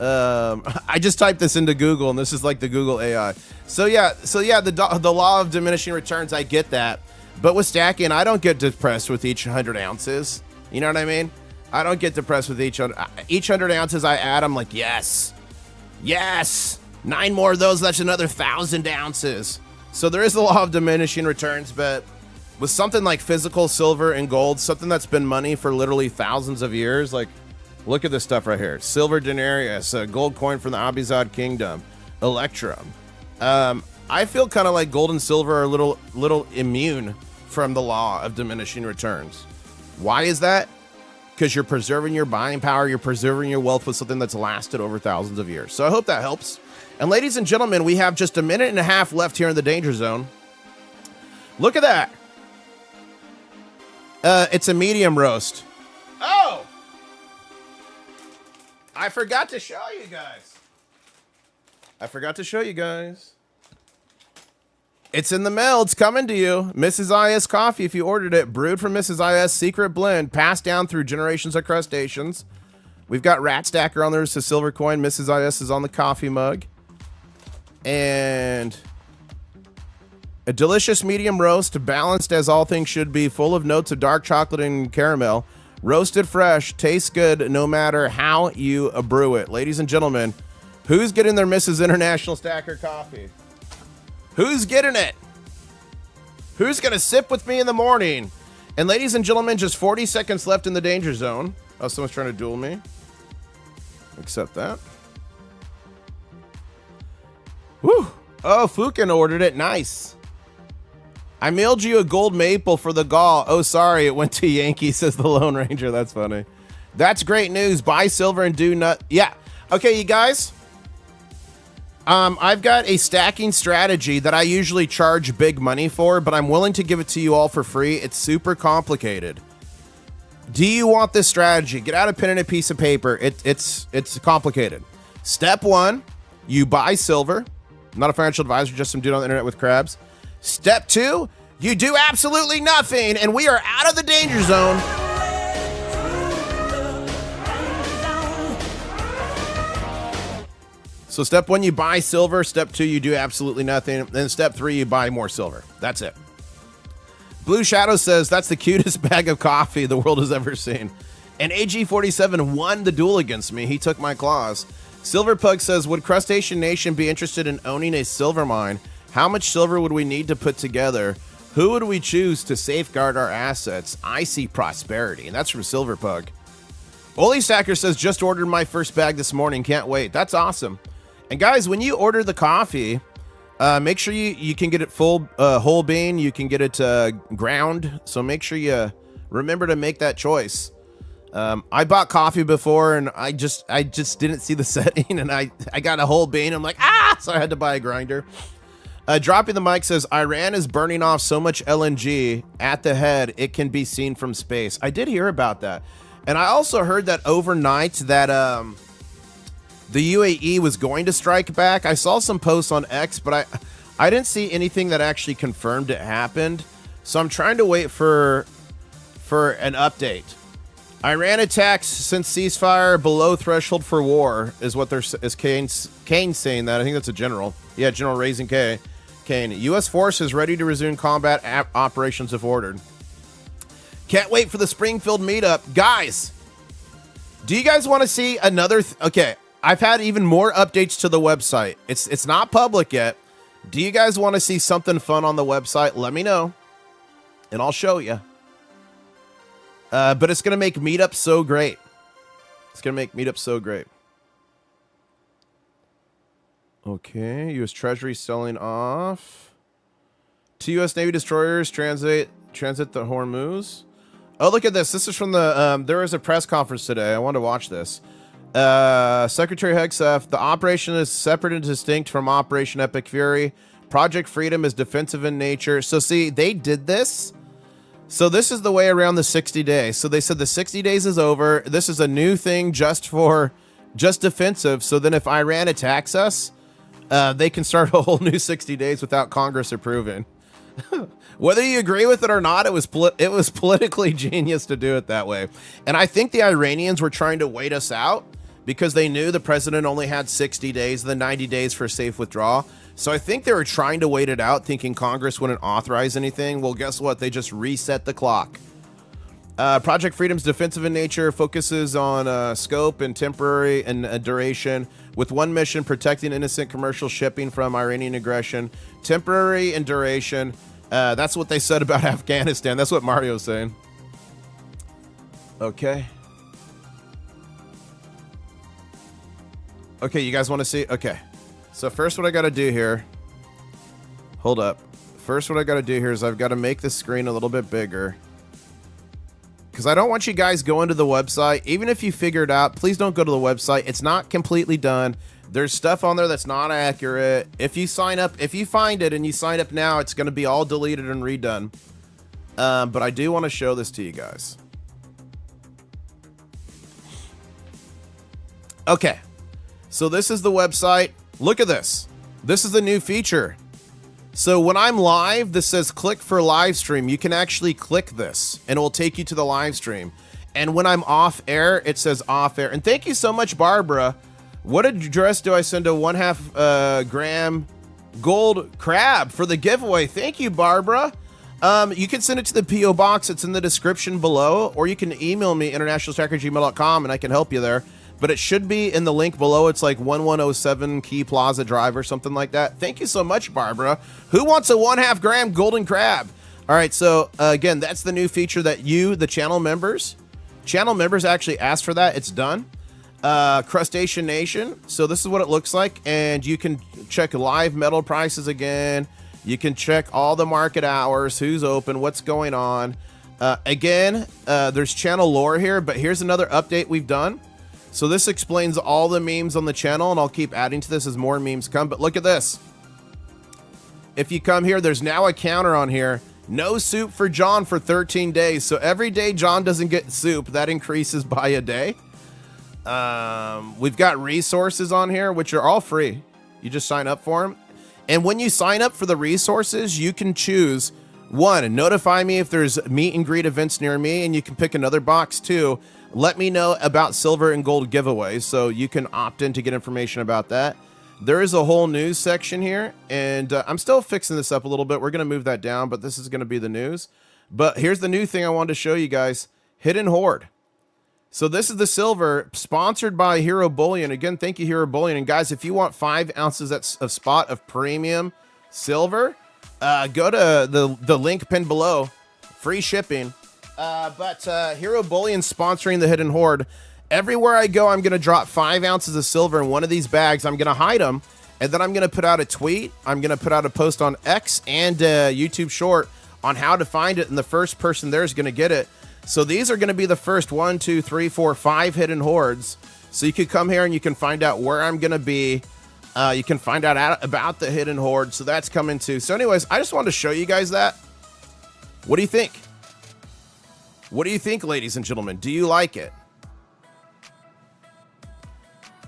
I just typed this into Google, and this is like the Google AI. So yeah, the law of diminishing returns, I get that. But with stacking, I don't get depressed with each 100 ounces. You know what I mean? I don't get depressed with each 100 ounces I add. I'm like, yes, 9 more of those. That's another 1,000 ounces. So there is the law of diminishing returns, but with something like physical silver and gold, something that's been money for literally thousands of years, like look at this stuff right here. Silver denarius, a gold coin from the Abizad Kingdom, Electrum. I feel kind of like gold and silver are a little immune from the law of diminishing returns. Why is that? Because you're preserving your buying power, you're preserving your wealth with something that's lasted over thousands of years. So I hope that helps. And ladies and gentlemen, we have just a minute and a half left here in the danger zone. Look at that. It's a medium roast. Oh! I forgot to show you guys. It's in the mail. It's coming to you. Mrs. IS coffee, if you ordered it. Brewed from Mrs. IS secret blend. Passed down through generations of crustaceans. We've got Rat Stacker on there. It's a silver coin. Mrs. IS is on the coffee mug. And a delicious medium roast. Balanced as all things should be. Full of notes of dark chocolate and caramel. Roasted fresh. Tastes good no matter how you brew it. Ladies and gentlemen, who's getting their Mrs. International Stacker coffee? Who's getting it? Who's going to sip with me in the morning? And ladies and gentlemen, just 40 seconds left in the danger zone. Oh, someone's trying to duel me. Accept that. Woo. Oh, Fukin ordered it. Nice. I mailed you a gold maple for the gall. Oh, sorry. It went to Yankee, says the Lone Ranger. That's funny. That's great news. Buy silver and do nut. Yeah. Okay, you guys. I've got a stacking strategy that I usually charge big money for, but I'm willing to give it to you all for free. It's super complicated. Do you want this strategy? Get out a pen and a piece of paper. It's complicated. Step 1, you buy silver. I'm not a financial advisor, just some dude on the internet with crabs. Step 2, you do absolutely nothing, and we are out of the danger zone. So step 1, you buy silver. Step 2, you do absolutely nothing. Then step 3, you buy more silver. That's it. Blue Shadow says, that's the cutest bag of coffee the world has ever seen. And AG47 won the duel against me. He took my claws. Silver Pug says, would Crustacean Nation be interested in owning a silver mine? How much silver would we need to put together? Who would we choose to safeguard our assets? I see prosperity, and that's from Silverpug. Oli Stacker says, just ordered my first bag this morning. Can't wait. That's awesome. And guys, when you order the coffee, make sure you can get it full whole bean. You can get it ground. So make sure you remember to make that choice. I bought coffee before, and I just didn't see the setting, and I got a whole bean. I'm like, so I had to buy a grinder. Dropping the mic says, Iran is burning off so much LNG at the head, it can be seen from space. I did hear about that. And I also heard that overnight that the UAE was going to strike back. I saw some posts on X, but I didn't see anything that actually confirmed it happened. So I'm trying to wait for an update. Iran attacks since ceasefire below threshold for war is what is Kane saying that. I think that's a general. Yeah, General Raising Kane. U.S. forces ready to resume combat operations if ordered. Can't wait for the Springfield meetup. Guys, do you guys want to see another... Okay, I've had even more updates to the website. It's not public yet. Do you guys want to see something fun on the website? Let me know, and I'll show you. But it's going to make meetup so great. It's going to make meetup so great. Okay, U.S. Treasury selling off. 2 U.S. Navy destroyers transit the Hormuz. Oh, look at this. This is from the, there was a press conference today. I wanted to watch this. Secretary Hegseth, the operation is separate and distinct from Operation Epic Fury. Project Freedom is defensive in nature. So see, they did this. So this is the way around the 60 days. So they said the 60 days is over. This is a new thing just defensive. So then if Iran attacks us, they can start a whole new 60 days without Congress approving. Whether you agree with it or not, it was politically genius to do it that way. And I think the Iranians were trying to wait us out because they knew the president only had 60 days, the 90 days for safe withdrawal. So I think they were trying to wait it out, thinking Congress wouldn't authorize anything. Well, guess what? They just reset the clock. Project Freedom's defensive in nature, focuses on scope and temporary and duration, with one mission: protecting innocent commercial shipping from Iranian aggression. Temporary and duration. That's what they said about Afghanistan. That's what Mario's saying. Okay. Okay, you guys want to see? Okay. So first what I got to do here. Hold up. First what I got to do here is I've got to make the screen a little bit bigger. Because I don't want you guys going to the website. Even if you figure it out, please don't go to the website. It's not completely done. There's stuff on there that's not accurate. If you sign up, if you find it and you sign up now, it's going to be all deleted and redone. But I do want to show this to you guys. Okay. So this is the website. Look at this. This is the new feature. So when I'm live, this says click for live stream. You can actually click this and it will take you to the live stream. And when I'm off air, it says off air. And thank you so much, Barbara. What address do I send a 1/2 gram gold crab for the giveaway? Thank you, Barbara. You can send it to the P.O. box. It's in the description below, or you can email me, internationalstacker@gmail.com, and I can help you there. But it should be in the link below. It's like 1107 Key Plaza Drive or something like that. Thank you so much, Barbara. Who wants a 1/2 gram golden crab? All right, so again, that's the new feature that you, the channel members actually asked for that. It's done. Crustacean Nation. So this is what it looks like. And you can check live metal prices again. You can check all the market hours, who's open, what's going on. Again, there's channel lore here, but here's another update we've done. So this explains all the memes on the channel, and I'll keep adding to this as more memes come. But look at this. If you come here, there's now a counter on here. No soup for John for 13 days. So every day John doesn't get soup, that increases by a day. We've got resources on here, which are all free. You just sign up for them. And when you sign up for the resources, you can choose, one, notify me if there's meet and greet events near me, and you can pick another box too. Let me know about silver and gold giveaways, so you can opt in to get information about that. There is a whole news section here, and I'm still fixing this up a little bit. We're going to move that down, but this is going to be the news. But here's the new thing I wanted to show you guys. Hidden Hoard. So this is the silver, sponsored by Hero Bullion. Again, thank you, Hero Bullion. And guys, if you want 5 ounces of spot of premium silver, go to the link pinned below. Free shipping. But Hero Bullion's sponsoring the Hidden Hoard. Everywhere I go, I'm going to drop 5 ounces of silver in one of these bags. I'm going to hide them, and then I'm going to put out a tweet. I'm going to put out a post on X and YouTube Short on how to find it, and the first person there is going to get it. So these are going to be the first 1, 2, 3, 4, 5 hidden hoards. So you can come here and you can find out where I'm going to be. You can find out about the hidden hoard. So that's coming too. So anyways, I just wanted to show you guys that. What do you think? What do you think, ladies and gentlemen? Do you like it?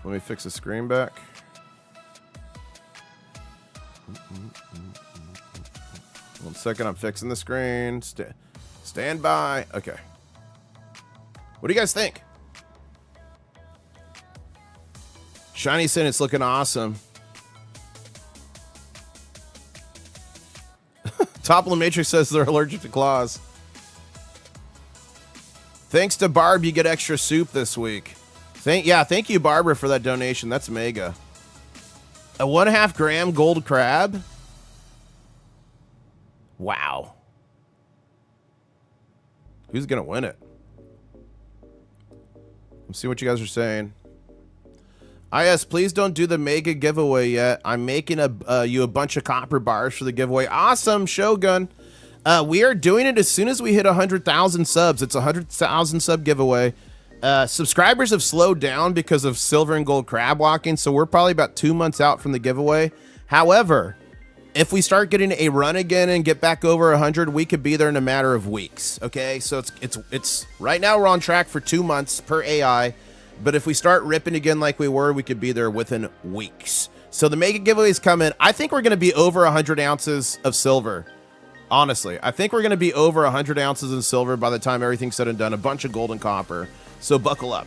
Let me fix the screen back. One second, I'm fixing the screen. Stand by. Okay. What do you guys think? Shiny saying it's looking awesome. Toppling Matrix says they're allergic to claws. Thanks to Barb, you get extra soup this week. Thank you, Barbara, for that donation. That's mega. A 1.5 gram gold crab. Wow. Who's gonna win it? Let's see what you guys are saying. IS, please don't do the mega giveaway yet. I'm making you a bunch of copper bars for the giveaway. Awesome, Shogun. We are doing it as soon as we hit 100,000 subs. It's a 100,000 sub giveaway. Subscribers have slowed down because of silver and gold crab walking, so we're probably about 2 months out from the giveaway. However, if we start getting a run again and get back over 100, we could be there in a matter of weeks. Okay, so it's right now we're on track for 2 months per AI. But if we start ripping again like we were, we could be there within weeks. So the mega giveaway is coming. I think we're going to be over 100 ounces of silver. Honestly, I think we're going to be over 100 ounces in silver by the time everything's said and done. A bunch of gold and copper. So buckle up.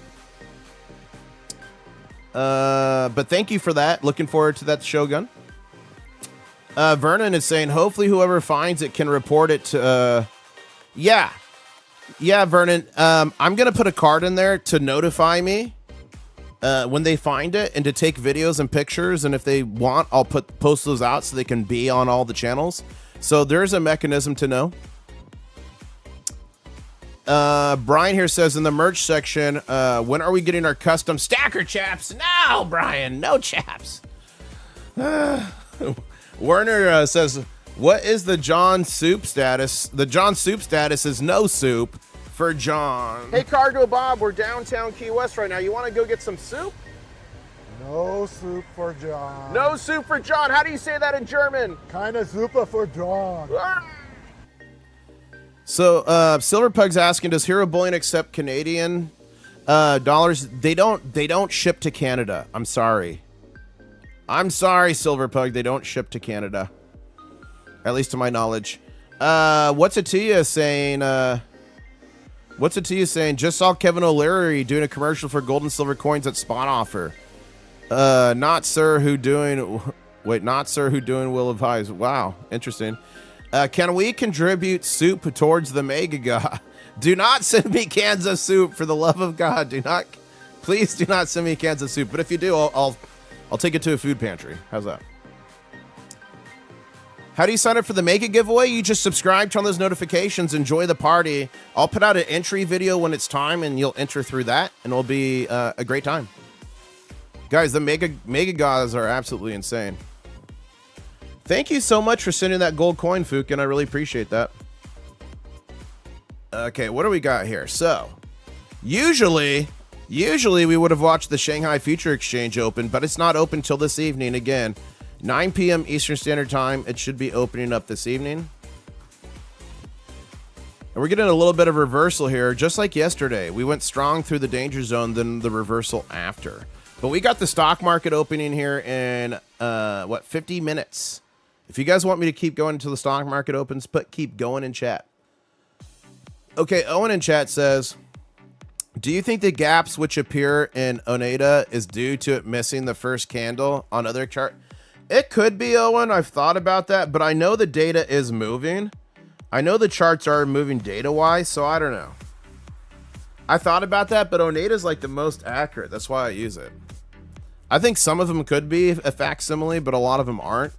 But thank you for that. Looking forward to that, Shogun. Vernon is saying, hopefully whoever finds it can report it to... Yeah, Vernon, I'm going to put a card in there to notify me when they find it and to take videos and pictures. And if they want, I'll post those out so they can be on all the channels. So there's a mechanism to know. Brian here says in the merch section, when are we getting our custom stacker chaps? No, Brian, no chaps. Werner says... What is the John soup status? The John soup status is no soup for John. Hey, Cargo Bob, we're downtown Key West right now. You want to go get some soup? No soup for John. No soup for John. How do you say that in German? Keine Suppe for John. So, Silverpug's asking, does Hero Bullion accept Canadian dollars? They don't ship to Canada. I'm sorry. I'm sorry, Silverpug. They don't ship to Canada. At least to my knowledge. What's it to you saying? What's it to you saying? Just saw Kevin O'Leary doing a commercial for gold and silver coins at spot offer. Not sir who doing. Wait, not sir who doing will advise. Wow, interesting. Can we contribute soup towards the mega god? Do not send me cans of soup for the love of God. Please do not send me cans of soup. But if you do, I'll take it to a food pantry. How's that? How do you sign up for the mega giveaway? You just subscribe, turn on those notifications, enjoy the party. I'll put out an entry video when it's time, and you'll enter through that, and it'll be a great time. Guys, the mega gods are absolutely insane. Thank you so much for sending that gold coin, Fukin. I really appreciate that. Okay, what do we got here? So, usually we would have watched the Shanghai Future Exchange open, but it's not open till this evening again. 9 p.m. Eastern Standard Time. It should be opening up this evening. And we're getting a little bit of reversal here, just like yesterday. We went strong through the danger zone, then the reversal after. But we got the stock market opening here in, 50 minutes. If you guys want me to keep going until the stock market opens, keep going in chat. Okay, Owen in chat says, do you think the gaps which appear in Oneida is due to it missing the first candle on other chart? It could be, Owen. I've thought about that, but I know the data is moving. I know the charts are moving data-wise, so I don't know. I thought about that, but Oneida is like the most accurate. That's why I use it. I think some of them could be a facsimile, but a lot of them aren't.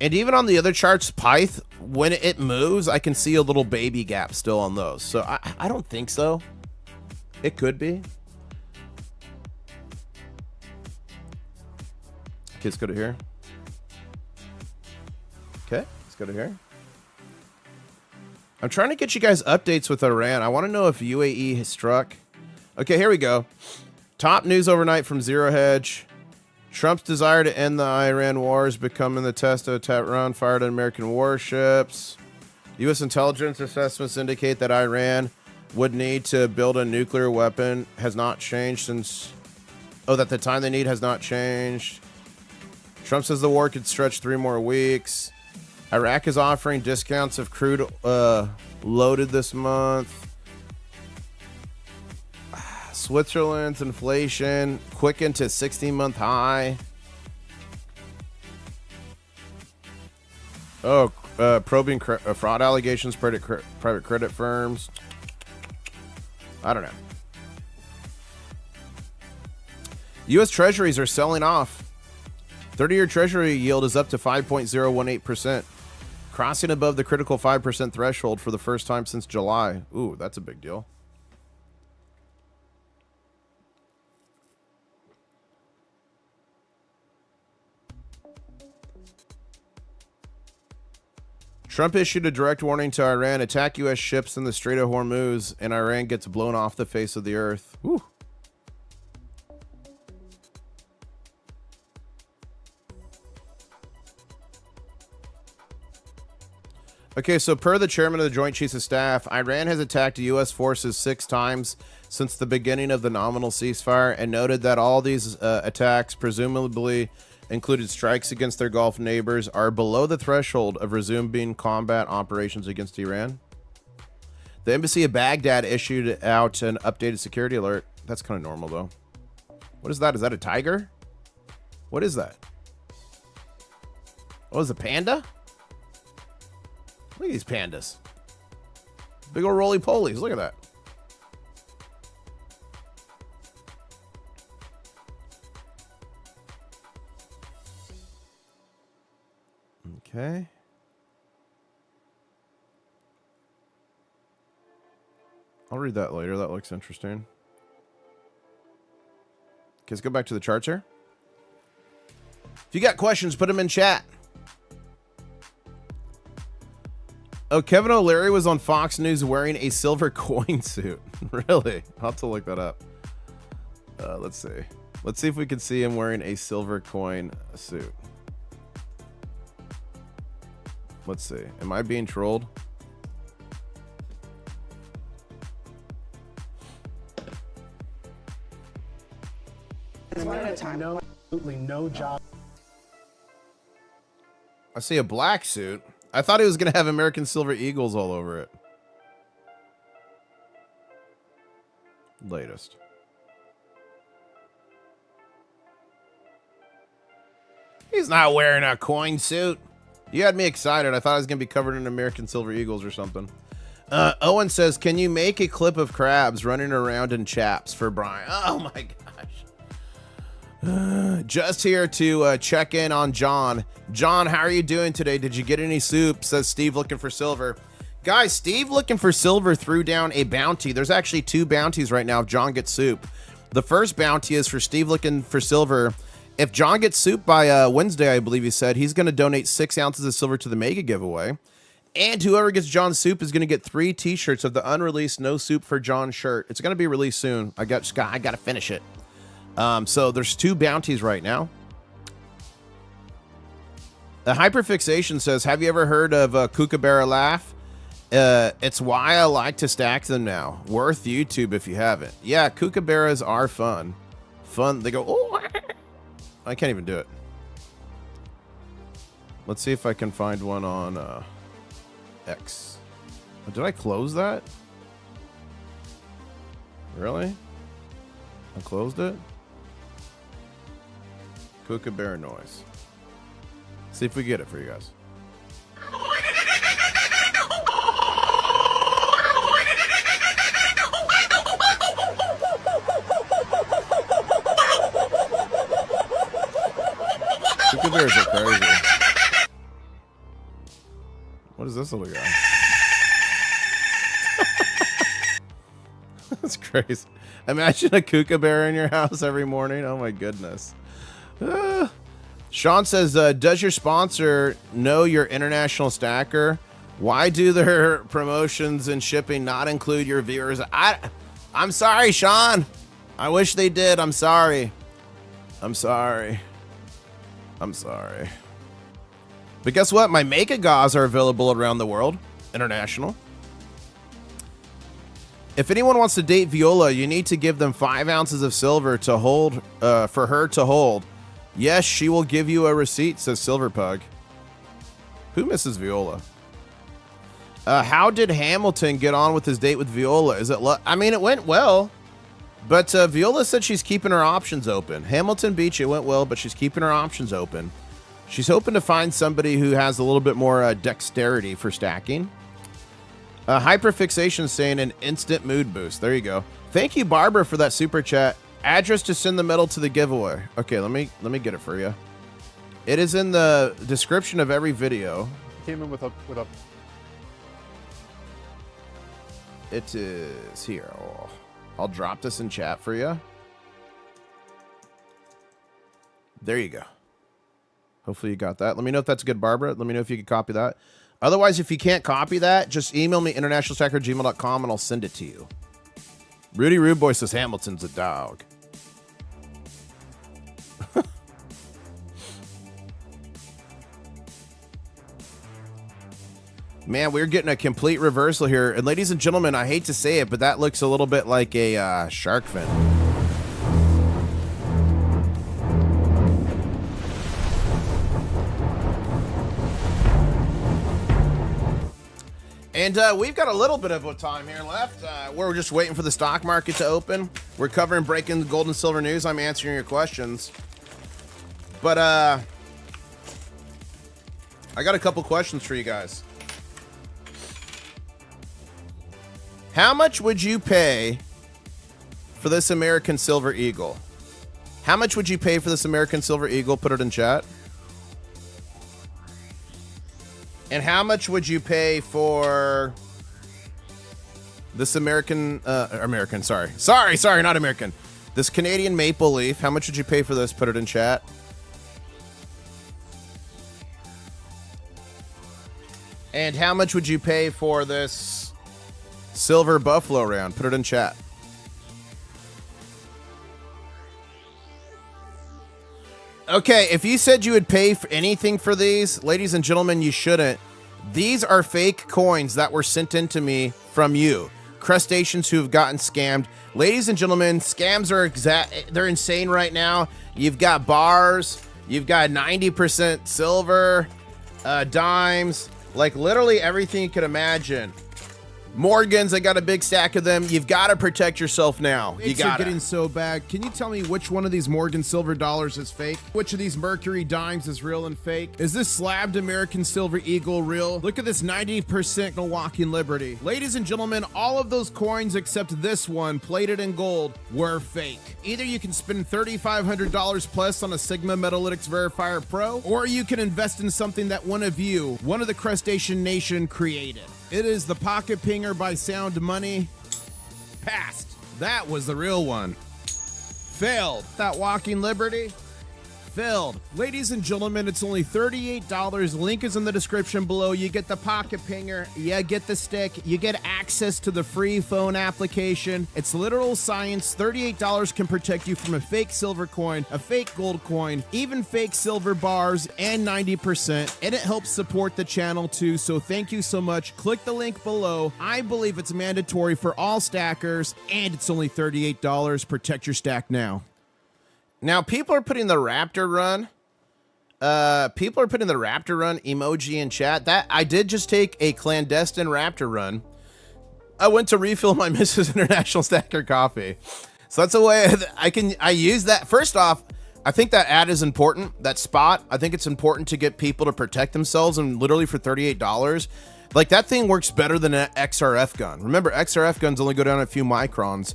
And even on the other charts, Pyth, when it moves, I can see a little baby gap still on those. So I don't think so. It could be. Okay, let's go to here. Okay, let's go to here. I'm trying to get you guys updates with Iran. I want to know if UAE has struck. Okay, here we go. Top news overnight from Zero Hedge. Trump's desire to end the Iran war is becoming the test of Tehran fired at American warships. U.S. intelligence assessments indicate that Iran would need to build a nuclear weapon has not changed since... Oh, that the time they need has not changed. Trump says the war could stretch 3 more weeks. Iraq is offering discounts of crude loaded this month. Switzerland's inflation quickened to 16-month high. Oh, probing fraud allegations, private credit firms. I don't know. U.S. Treasuries are selling off. 30-year Treasury yield is up to 5.018%, crossing above the critical 5% threshold for the first time since July. Ooh, that's a big deal. Trump issued a direct warning to Iran, attack U.S. ships in the Strait of Hormuz, and Iran gets blown off the face of the earth. Whew. Okay, so per the chairman of the Joint Chiefs of Staff, Iran has attacked U.S. forces 6 times since the beginning of the nominal ceasefire and noted that all these attacks, presumably included strikes against their Gulf neighbors, are below the threshold of resuming combat operations against Iran. The embassy of Baghdad issued out an updated security alert. That's kind of normal, though. What is that? Is that a tiger? What is that? Oh, is it a panda? Look at these pandas. Big old roly-polies. Look at that. Okay. I'll read that later. That looks interesting. Okay, let's go back to the charts here. If you got questions, put them in chat. Oh, Kevin O'Leary was on Fox News wearing a silver coin suit. Really? I'll have to look that up. Let's see. Let's see if we can see him wearing a silver coin suit. Let's see. Am I being trolled? Absolutely no job. I see a black suit. I thought it was going to have American Silver Eagles all over it. Latest. He's not wearing a coin suit. You had me excited. I thought I was going to be covered in American Silver Eagles or something. Owen says, can you make a clip of crabs running around in chaps for Brian? Oh my gosh. Just here to check in on John. John, how are you doing today? Did you get any soup? Says Steve looking for silver. Guys, Steve looking for silver threw down a bounty. There's actually 2 bounties right now if John gets soup. The first bounty is for Steve looking for silver. If John gets soup by Wednesday, I believe he said, he's going to donate 6 ounces of silver to the mega giveaway. And whoever gets John's soup is going to get 3 t-shirts of the unreleased No Soup for John shirt. It's going to be released soon. I got to finish it. So there's 2 bounties right now. The Hyperfixation says, have you ever heard of Kookaburra Laugh? It's why I like to stack them now. Worth YouTube if you haven't. Yeah, Kookaburras are fun. They go, oh, I can't even do it. Let's see if I can find one on X. Oh, did I close that? Really? I closed it? Kookaburra noise. See if we get it for you guys. Kookaburras are crazy. Who's this little guy? That's crazy. Imagine a kookaburra in your house every morning. Oh my goodness. Sean says, does your sponsor know your international stacker? Why do their promotions and shipping not include your viewers? I'm sorry, Sean. I wish they did. I'm sorry. I'm sorry. I'm sorry. But guess what? My Mega Gauze are available around the world. International. If anyone wants to date Viola, you need to give them 5 ounces of silver to hold, for her to hold. Yes, she will give you a receipt, says Silverpug. Who misses Viola? How did Hamilton get on with his date with Viola? Is it? I mean, it went well, but Viola said she's keeping her options open. Hamilton Beach, it went well, but she's keeping her options open. She's hoping to find somebody who has a little bit more dexterity for stacking. Hyperfixation saying an instant mood boost. There you go. Thank you, Barbara, for that super chat. Address to send the medal to the giveaway. Okay, let me get it for you. It is in the description of every video. Came in with a It is here. I'll drop this in chat for you. There you go. Hopefully you got that. Let me know if that's good, Barbara. Let me know if you can copy that. Otherwise, if you can't copy that, just email me internationalstacker@gmail.com and I'll send it to you. Rudy Rude Boy says Hamilton's a dog. Man, we're getting a complete reversal here. And ladies and gentlemen, I hate to say it, but that looks a little bit like a shark fin. And we've got a little bit of time here left. We're just waiting for the stock market to open. We're covering breaking gold and silver news. I'm answering your questions. But I got a couple questions for you guys. How much would you pay for this American Silver Eagle? How much would you pay for this American Silver Eagle? Put it in chat. And how much would you pay for this Sorry, not American. This Canadian Maple Leaf. How much would you pay for this? Put it in chat. And how much would you pay for this Silver Buffalo round? Put it in chat. Okay, if you said you would pay for anything for these, ladies and gentlemen, you shouldn't. These are fake coins that were sent in to me from you. Crustaceans who have gotten scammed. Ladies and gentlemen, scams are they're insane right now. You've got bars, you've got 90% silver, dimes, like literally everything you could imagine. Morgans, I got a big stack of them. You've got to protect yourself now. You got getting so bad. Can you tell me which one of these Morgan silver dollars is fake? Which of these Mercury dimes is real and fake? Is this slabbed American Silver Eagle real? Look at this 90% Milwaukee Liberty. Ladies and gentlemen, all of those coins except this one, plated in gold, were fake. Either you can spend $3,500 plus on a Sigma Metalytics Verifier Pro, or you can invest in something that one of the Crustacean Nation created. It is the Pocket Pinger by Sound Money. Passed. That was the real one. Failed. That Walking Liberty. Failed. Ladies and gentlemen, it's only $38. Link is in the description below. You get the Pocket Pinger. You get the stick. You get access to the free phone application. It's literal science. $38 can protect you from a fake silver coin, a fake gold coin, even fake silver bars, and 90%. And it helps support the channel too. So thank you so much. Click the link below. I believe it's mandatory for all stackers, and it's only $38. Protect your stack now. Now, people are putting the Raptor Run. Emoji in chat. That I did just take a clandestine Raptor Run. I went to refill my Mrs. International Stacker coffee. So that's a way I use that. First off, I think that ad is important. That spot, I think it's important to get people to protect themselves, and literally for $38. Like, that thing works better than an XRF gun. Remember, XRF guns only go down a few microns.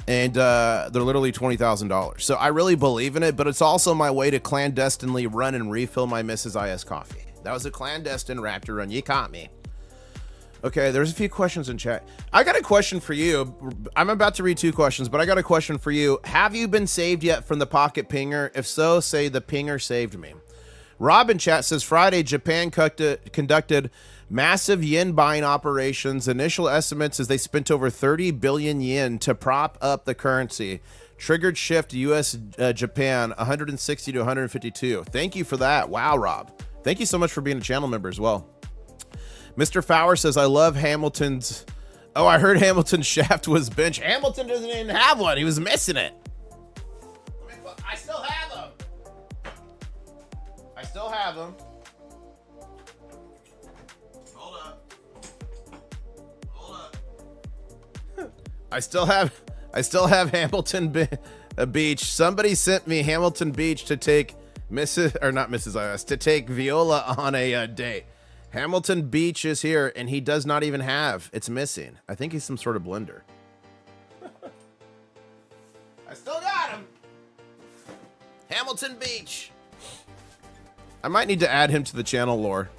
And they're literally $20,000. So I really believe in it, but it's also my way to clandestinely run and refill my Mrs. IS coffee. That was a clandestine Raptor Run. You caught me. Okay, there's a few questions in chat. I got a question for you. I'm about to read 2 questions, but I got a question for you. Have you been saved yet from the pocket pinger? If so, say the pinger saved me. Rob in chat says Friday, Japan conducted massive yen buying operations. Initial estimates is they spent over 30 billion yen to prop up the currency. Triggered shift US Japan 160 to 152. Thank you for that. Wow, Rob. Thank you so much for being a channel member as well. Mr. Fowler says, I love Hamilton's. Oh, I heard Hamilton's shaft was bench. Hamilton doesn't even have one. He was missing it. I still have them. I still have them. Hold up. Hold up. I still have Hamilton Beach. Somebody sent me Hamilton Beach to take Mrs. IS to take Viola on a date. Hamilton Beach is here, and he does not even have. It's missing. I think he's some sort of blender. I still got him. Hamilton Beach. I might need to add him to the channel lore.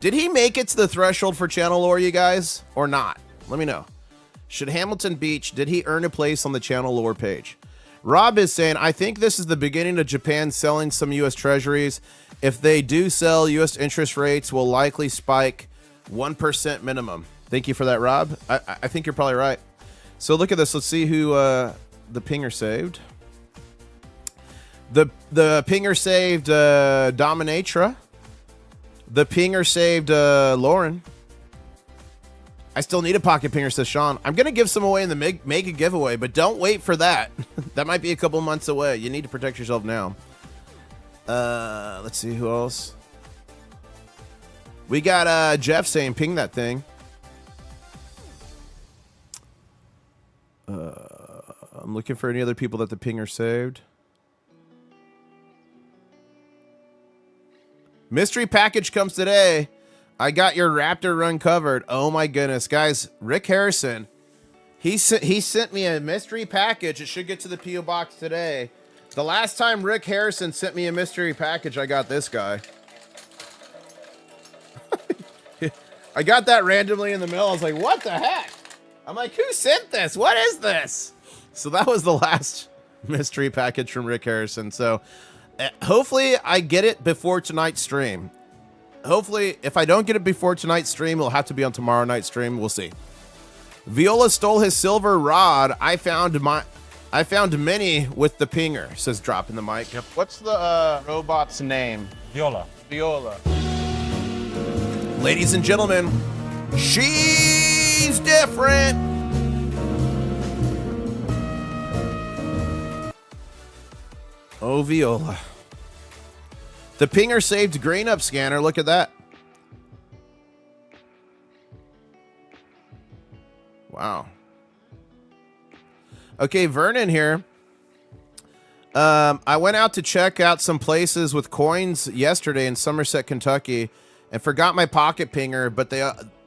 Did he make it to the threshold for channel lore, you guys, or not? Let me know. Should Hamilton Beach, did he earn a place on the channel lore page? Rob is saying, I think this is the beginning of Japan selling some U.S. treasuries. If they do sell, U.S. interest rates will likely spike 1% minimum. Thank you for that, Rob. I think you're probably right. So look at this. Let's see who the pinger saved. The pinger saved Dominatra. The pinger saved Lauren. I still need a pocket pinger, says Sean. I'm going to give some away in the mega giveaway, but don't wait for that. That might be a couple months away. You need to protect yourself now. Let's see who else. We got Jeff saying ping that thing. I'm looking for any other people that the pinger saved. Mystery package comes today. I got your Raptor run covered. Oh my goodness, guys! Rick Harrison, he sent me a mystery package. It should get to the PO box today. The last time Rick Harrison sent me a mystery package, I got this guy. I got that randomly in the mail. I was like, what the heck? I'm like, who sent this? What is this? So that was the last mystery package from Rick Harrison. So hopefully I get it before tonight's stream. Hopefully, if I don't get it before tonight's stream, it'll have to be on tomorrow night's stream. We'll see. Viola stole his silver rod. I found many with the pinger, says dropping the mic. Yep. What's the robot's name? Viola. Viola. Ladies and gentlemen, she's different. Oh, Viola. The pinger saved grain up scanner. Look at that. Wow. Okay, Vernon here. I went out to check out some places with coins yesterday in Somerset, Kentucky, and forgot my pocket pinger,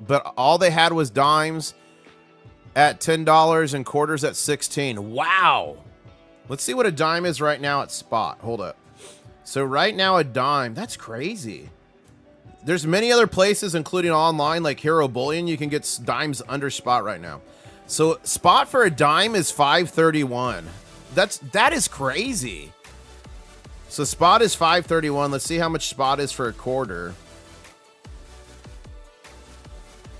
but all they had was dimes at $10 and quarters at 16. Wow. Let's see what a dime is right now at spot. Hold up. So right now a dime, that's crazy. There's many other places, including online, like Hero Bullion. You can get dimes under spot right now. So spot for a dime is $5.31. That is crazy. So spot is $5.31. Let's see how much spot is for a quarter.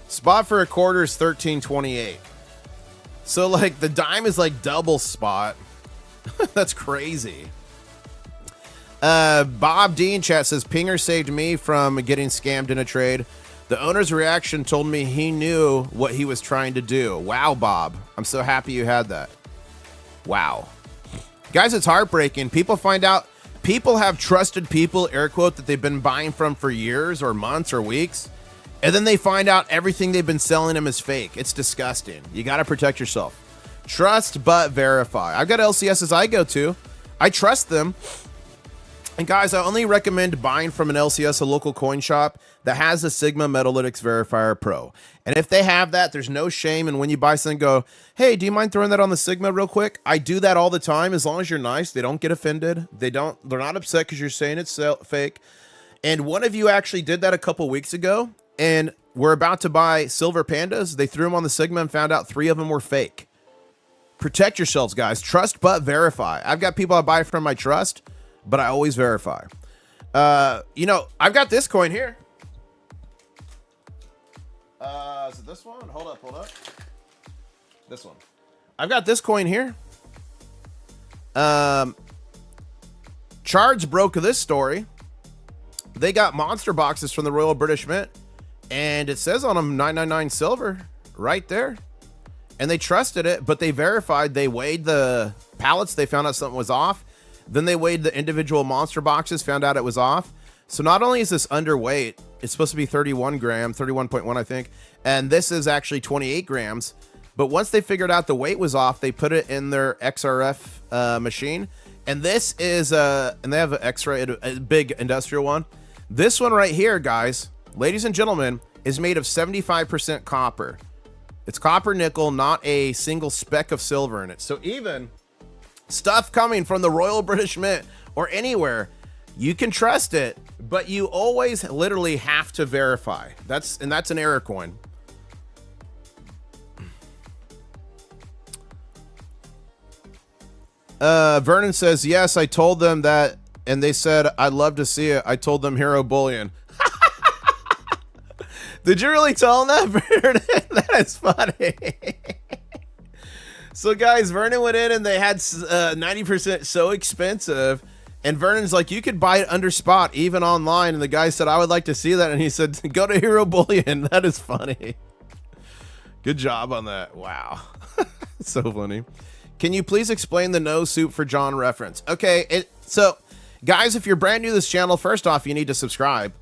Spot for a quarter is $13.28. So like the dime is like double spot. That's crazy. Bob D in chat says pinger saved me from getting scammed in a trade. The owner's reaction told me he knew what he was trying to do. Wow, Bob. I'm so happy you had that. Wow. Guys, it's heartbreaking. People have trusted people, air quote, that they've been buying from for years or months or weeks. And then they find out everything they've been selling them is fake. It's disgusting. You got to protect yourself. Trust but verify. I've got LCSs I go to. I trust them. And guys, I only recommend buying from an LCS, a local coin shop that has a Sigma Metalytics Verifier Pro. And if they have that, there's no shame. And when you buy something, go, hey, do you mind throwing that on the Sigma real quick? I do that all the time. As long as you're nice, they don't get offended. They're not upset because you're saying it's fake. And one of you actually did that a couple weeks ago. And were about to buy silver pandas. They threw them on the Sigma and found out 3 of them were fake. Protect yourselves, guys. Trust but verify. I've got people I buy from I trust, but I always verify. You know, I've got this coin here. Is it this one? Hold up. This one. I've got this coin here. Chards broke this story. They got monster boxes from the Royal British Mint, and it says on them 999 silver right there. And they trusted it, but they verified. They weighed the pallets. They found out something was off. Then they weighed the individual monster boxes, found out it was off. So not only is this underweight, it's supposed to be 31 gram, 31.1, I think. And this is actually 28 grams. But once they figured out the weight was off, they put it in their XRF machine. And this is, and they have an X-ray, a big industrial one. This one right here, guys, ladies and gentlemen, is made of 75% copper. It's copper nickel, not a single speck of silver in it. So even stuff coming from the Royal British Mint or anywhere, you can trust it, but you always literally have to verify. That's an error coin. Vernon says, yes, I told them that, and they said, I'd love to see it. I told them Hero Bullion. Did you really tell him that, Vernon? That is funny. So, guys, Vernon went in and they had 90% so expensive. And Vernon's like, you could buy it under spot, even online. And the guy said, I would like to see that. And he said, go to Hero Bullion. That is funny. Good job on that. Wow. So funny. Can you please explain the no soup for John reference? Okay. So, guys, if you're brand new to this channel, first off, you need to subscribe.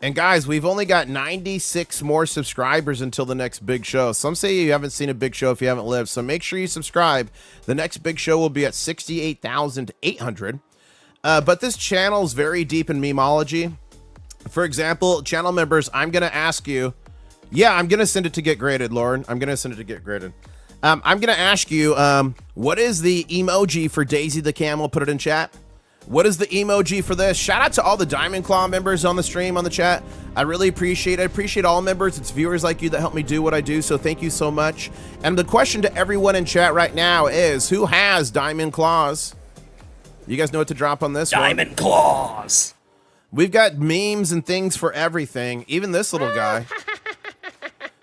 And guys, we've only got 96 more subscribers until the next big show. Some say you haven't seen a big show if you haven't lived. So make sure you subscribe. The next big show will be at 68,800. But this channel is very deep in memeology. For example, channel members, I'm going to ask you. Yeah, I'm going to send it to get graded, Lauren. I'm going to send it to get graded. I'm going to ask you, what is the emoji for Daisy the Camel? Put it in chat. What is the emoji for this? Shout out to all the Diamond Claw members on the stream, on the chat. I really appreciate it. I appreciate all members. It's viewers like you that help me do what I do, so thank you so much. And the question to everyone in chat right now is, who has Diamond Claws? You guys know what to drop on this Diamond Claws. We've got memes and things for everything, even this little guy.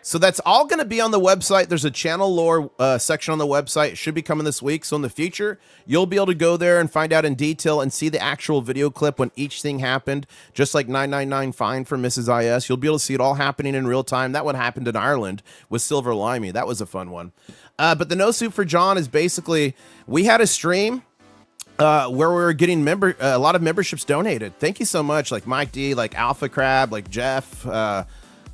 So that's all going to be on the website. There's a channel lore section on the website. It should be coming this week. So in the future, you'll be able to go there and find out in detail and see the actual video clip when each thing happened. Just like 999 fine for Mrs. IS. You'll be able to see it all happening in real time. That one happened in Ireland with Silver Limey. That was a fun one. But the no soup for John is basically, we had a stream where we were getting a lot of memberships donated. Thank you so much. Like Mike D, like Alpha Crab, like Jeff,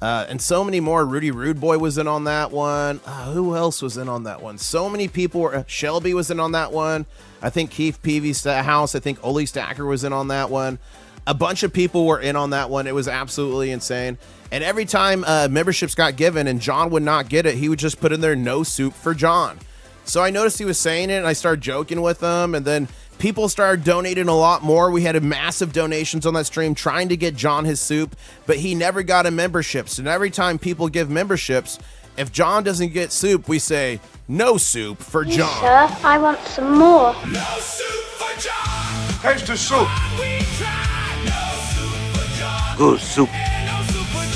and so many more. Rudy Rude Boy was in on that one. Who else was in on that one? So many people were. Shelby was in on that one. I think Keith Peavy's house. I think Oli Stacker was in on that one. A bunch of people were in on that one. It was absolutely insane. And every time memberships got given and John would not get it, he would just put in there no soup for John. So I noticed he was saying it and I started joking with him, and then people started donating a lot more. We had massive donations on that stream trying to get John his soup, but he never got a membership. So every time people give memberships, if John doesn't get soup, we say, no soup for John. Sir, I want some more. No soup for John. Taste the soup. We tried. No soup for John. Good soup. No soup for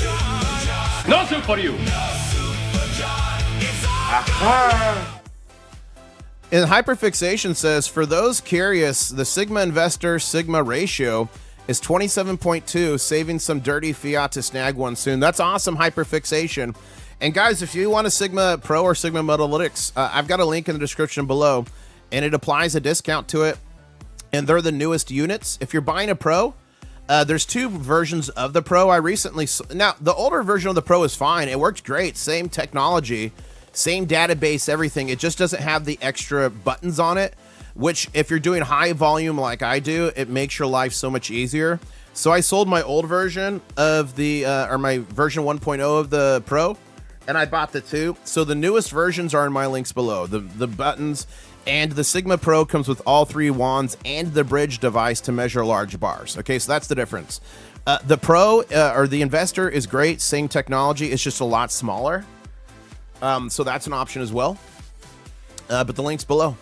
John. No soup for you. No soup for John. It's all Aha. And Hyperfixation says, for those curious, the Sigma Investor Sigma ratio is 27.2, saving some dirty fiat to snag one soon. That's awesome, Hyperfixation. And guys, if you want a Sigma Pro or Sigma Metalytics, I've got a link in the description below, and it applies a discount to it. And they're the newest units. If you're buying a Pro, there's 2 versions of the Pro. Now, the older version of the Pro is fine. It works great. Same technology. Same database, everything. It just doesn't have the extra buttons on it, which if you're doing high volume like I do, it makes your life so much easier. So I sold my old version of the, or my version 1.0 of the Pro, and I bought the 2. So the newest versions are in my links below. The buttons And the Sigma Pro comes with all 3 wands and the bridge device to measure large bars. Okay, so that's the difference. The Pro, or the Investor, is great. Same technology. It's just a lot smaller. So that's an option as well. But the link's below.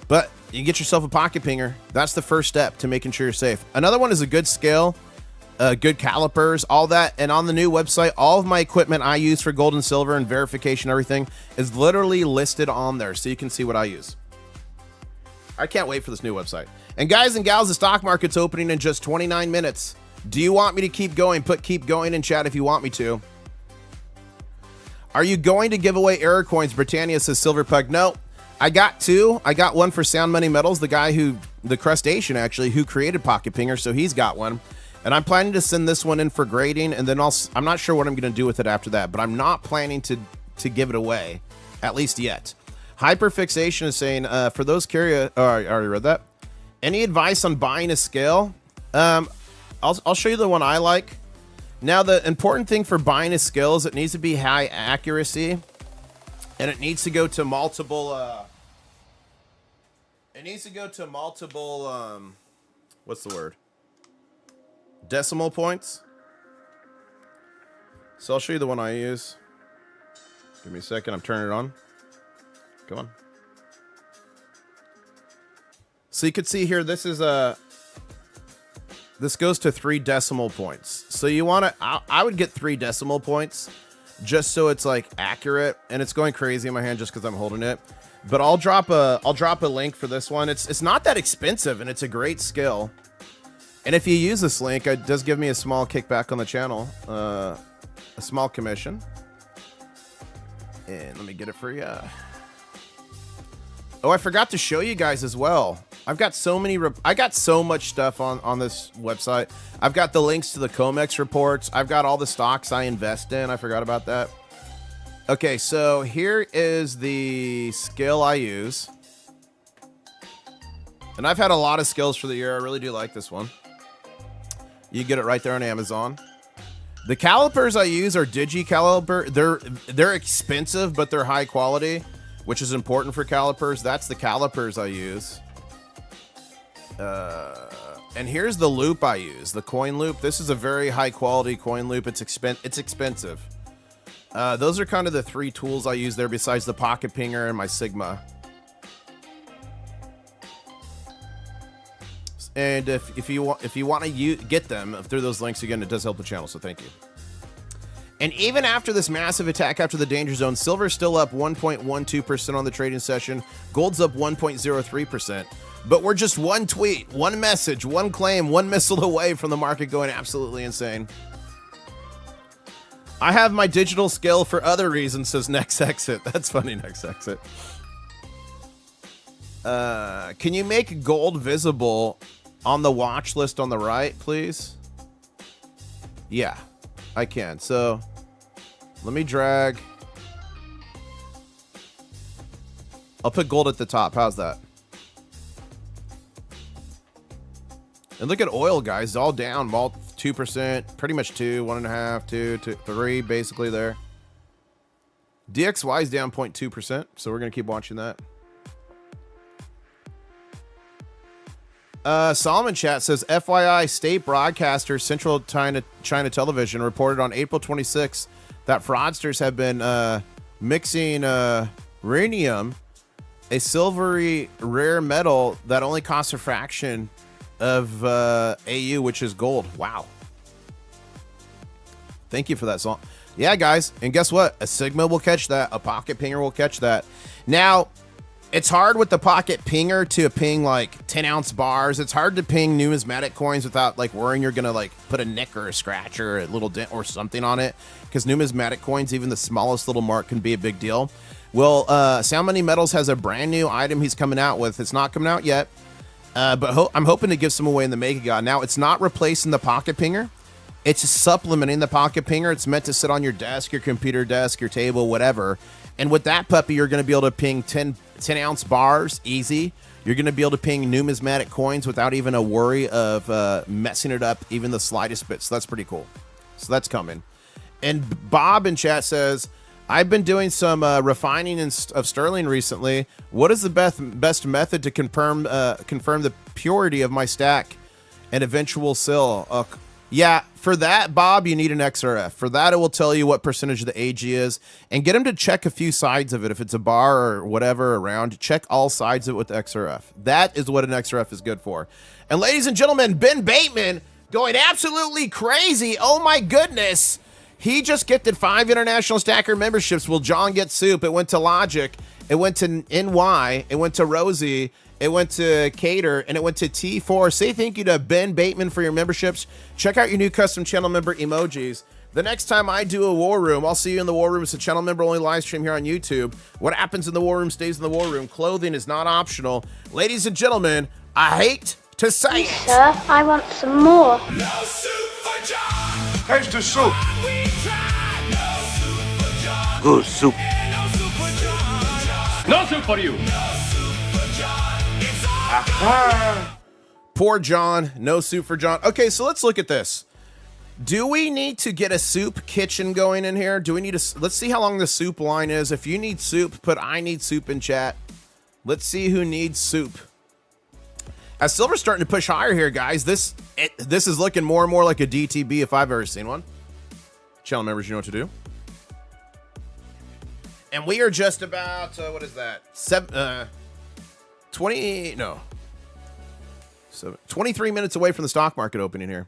But you can get yourself a pocket pinger. That's the first step to making sure you're safe. Another one is a good scale, good calipers, all that. And on the new website, all of my equipment I use for gold and silver and verification, everything is literally listed on there, so you can see what I use. I can't wait for this new website. And guys and gals, the stock market's opening in just 29 minutes. Do you want me to keep going? Put keep going in chat if you want me to. Are you going to give away error coins? Britannia says Silver Pug. No, I got 2. I got one for Sound Money Metals, the guy the crustacean actually, who created Pocket Pinger, so he's got one. And I'm planning to send this one in for grading, and then I'm not sure what I'm going to do with it after that, but I'm not planning to give it away, at least yet. Hyperfixation is saying, for those curious, I already read that. Any advice on buying a scale? I'll show you the one I like. Now, the important thing for buying a scale is it needs to be high accuracy, and it needs to go to multiple, what's the word? Decimal points. So I'll show you the one I use. Give me a second. I'm turning it on. Come on. So you can see here, this is this goes to 3 decimal points. So you want to, I would get 3 decimal points just so it's like accurate, and it's going crazy in my hand just because I'm holding it. But I'll drop a link for this one. It's not that expensive, and it's a great skill. And if you use this link, it does give me a small kickback on the channel, a small commission. And let me get it for you. Oh, I forgot to show you guys as well. I've got so many, I got so much stuff on this website. I've got the links to the COMEX reports. I've got all the stocks I invest in. I forgot about that. Okay, so here is the scale I use. And I've had a lot of skills for the year. I really do like this one. You get it right there on Amazon. The calipers I use are DigiCaliper. They're expensive, but they're high quality, which is important for calipers. That's the calipers I use. And here's the loop I use, the coin loop. This is a very high quality coin loop. It's expensive. Those are kind of the 3 tools I use there besides the pocket pinger and my Sigma. And if you want to get them through those links, again, it does help the channel, so thank you. And even after this massive attack after the danger zone, silver's still up 1.12% on the trading session. Gold's up 1.03%. But we're just one tweet, one message, one claim, one missile away from the market going absolutely insane. I have my digital scale for other reasons, says Next Exit. That's funny, Next Exit. Can you make gold visible on the watch list on the right, please? Yeah, I can. So let me drag. I'll put gold at the top. How's that? And look at oil, guys. All down, all 2%, pretty much 2, 1.5, 2, 3, basically there. DXY is down 0.2%, so we're going to keep watching that. Solomon Chat says, FYI, state broadcaster Central China Television reported on April 26th that fraudsters have been mixing rhenium, a silvery rare metal that only costs a fraction of AU, which is gold. Wow. Thank you for that song. Yeah, guys. And guess what? A Sigma will catch that. A pocket pinger will catch that. Now, it's hard with the pocket pinger to ping like 10-ounce bars. It's hard to ping numismatic coins without like worrying you're going to like put a nick or a scratch or a little dent or something on it. Because numismatic coins, even the smallest little mark can be a big deal. Well, Sound Money Metals has a brand new item he's coming out with. It's not coming out yet. But I'm hoping to give some away in the Mega God. Now, it's not replacing the pocket pinger. It's supplementing the pocket pinger. It's meant to sit on your desk, your computer desk, your table, whatever. And with that puppy, you're going to be able to ping 10-ounce bars easy. You're going to be able to ping numismatic coins without even a worry of messing it up even the slightest bit. So that's pretty cool. So that's coming. And Bob in chat says, I've been doing some refining of sterling recently. What is the best method to confirm the purity of my stack and eventual sale? Yeah, for that, Bob, you need an XRF. For that, it will tell you what percentage of the AG is, and get him to check a few sides of it. If it's a bar or whatever around, check all sides of it with the XRF. That is what an XRF is good for. And ladies and gentlemen, Ben Bateman going absolutely crazy. Oh my goodness. He just gifted 5 international stacker memberships. Will John get soup? It went to Logic. It went to NY. It went to Rosie. It went to Cater, and it went to T4. Say thank you to Ben Bateman for your memberships. Check out your new custom channel member emojis. The next time I do a War Room, I'll see you in the War Room. It's a channel member only live stream here on YouTube. What happens in the War Room stays in the War Room. Clothing is not optional. Ladies and gentlemen, I hate to say it. Sir, I want some more. No soup for John. Taste the soup. We tried. No soup for John. Good soup. No soup for John. No soup for you. No soup for John. It's all Poor John. No soup for John. Okay, so let's look at this. Do we need to get a soup kitchen going in here? Do we need a... Let's see how long the soup line is. If you need soup, put I need soup in chat. Let's see who needs soup. As silver's starting to push higher here, guys, this is looking more and more like a DTB if I've ever seen one. Channel members, you know what to do. And we are just about, what is that? 23 minutes away from the stock market opening here.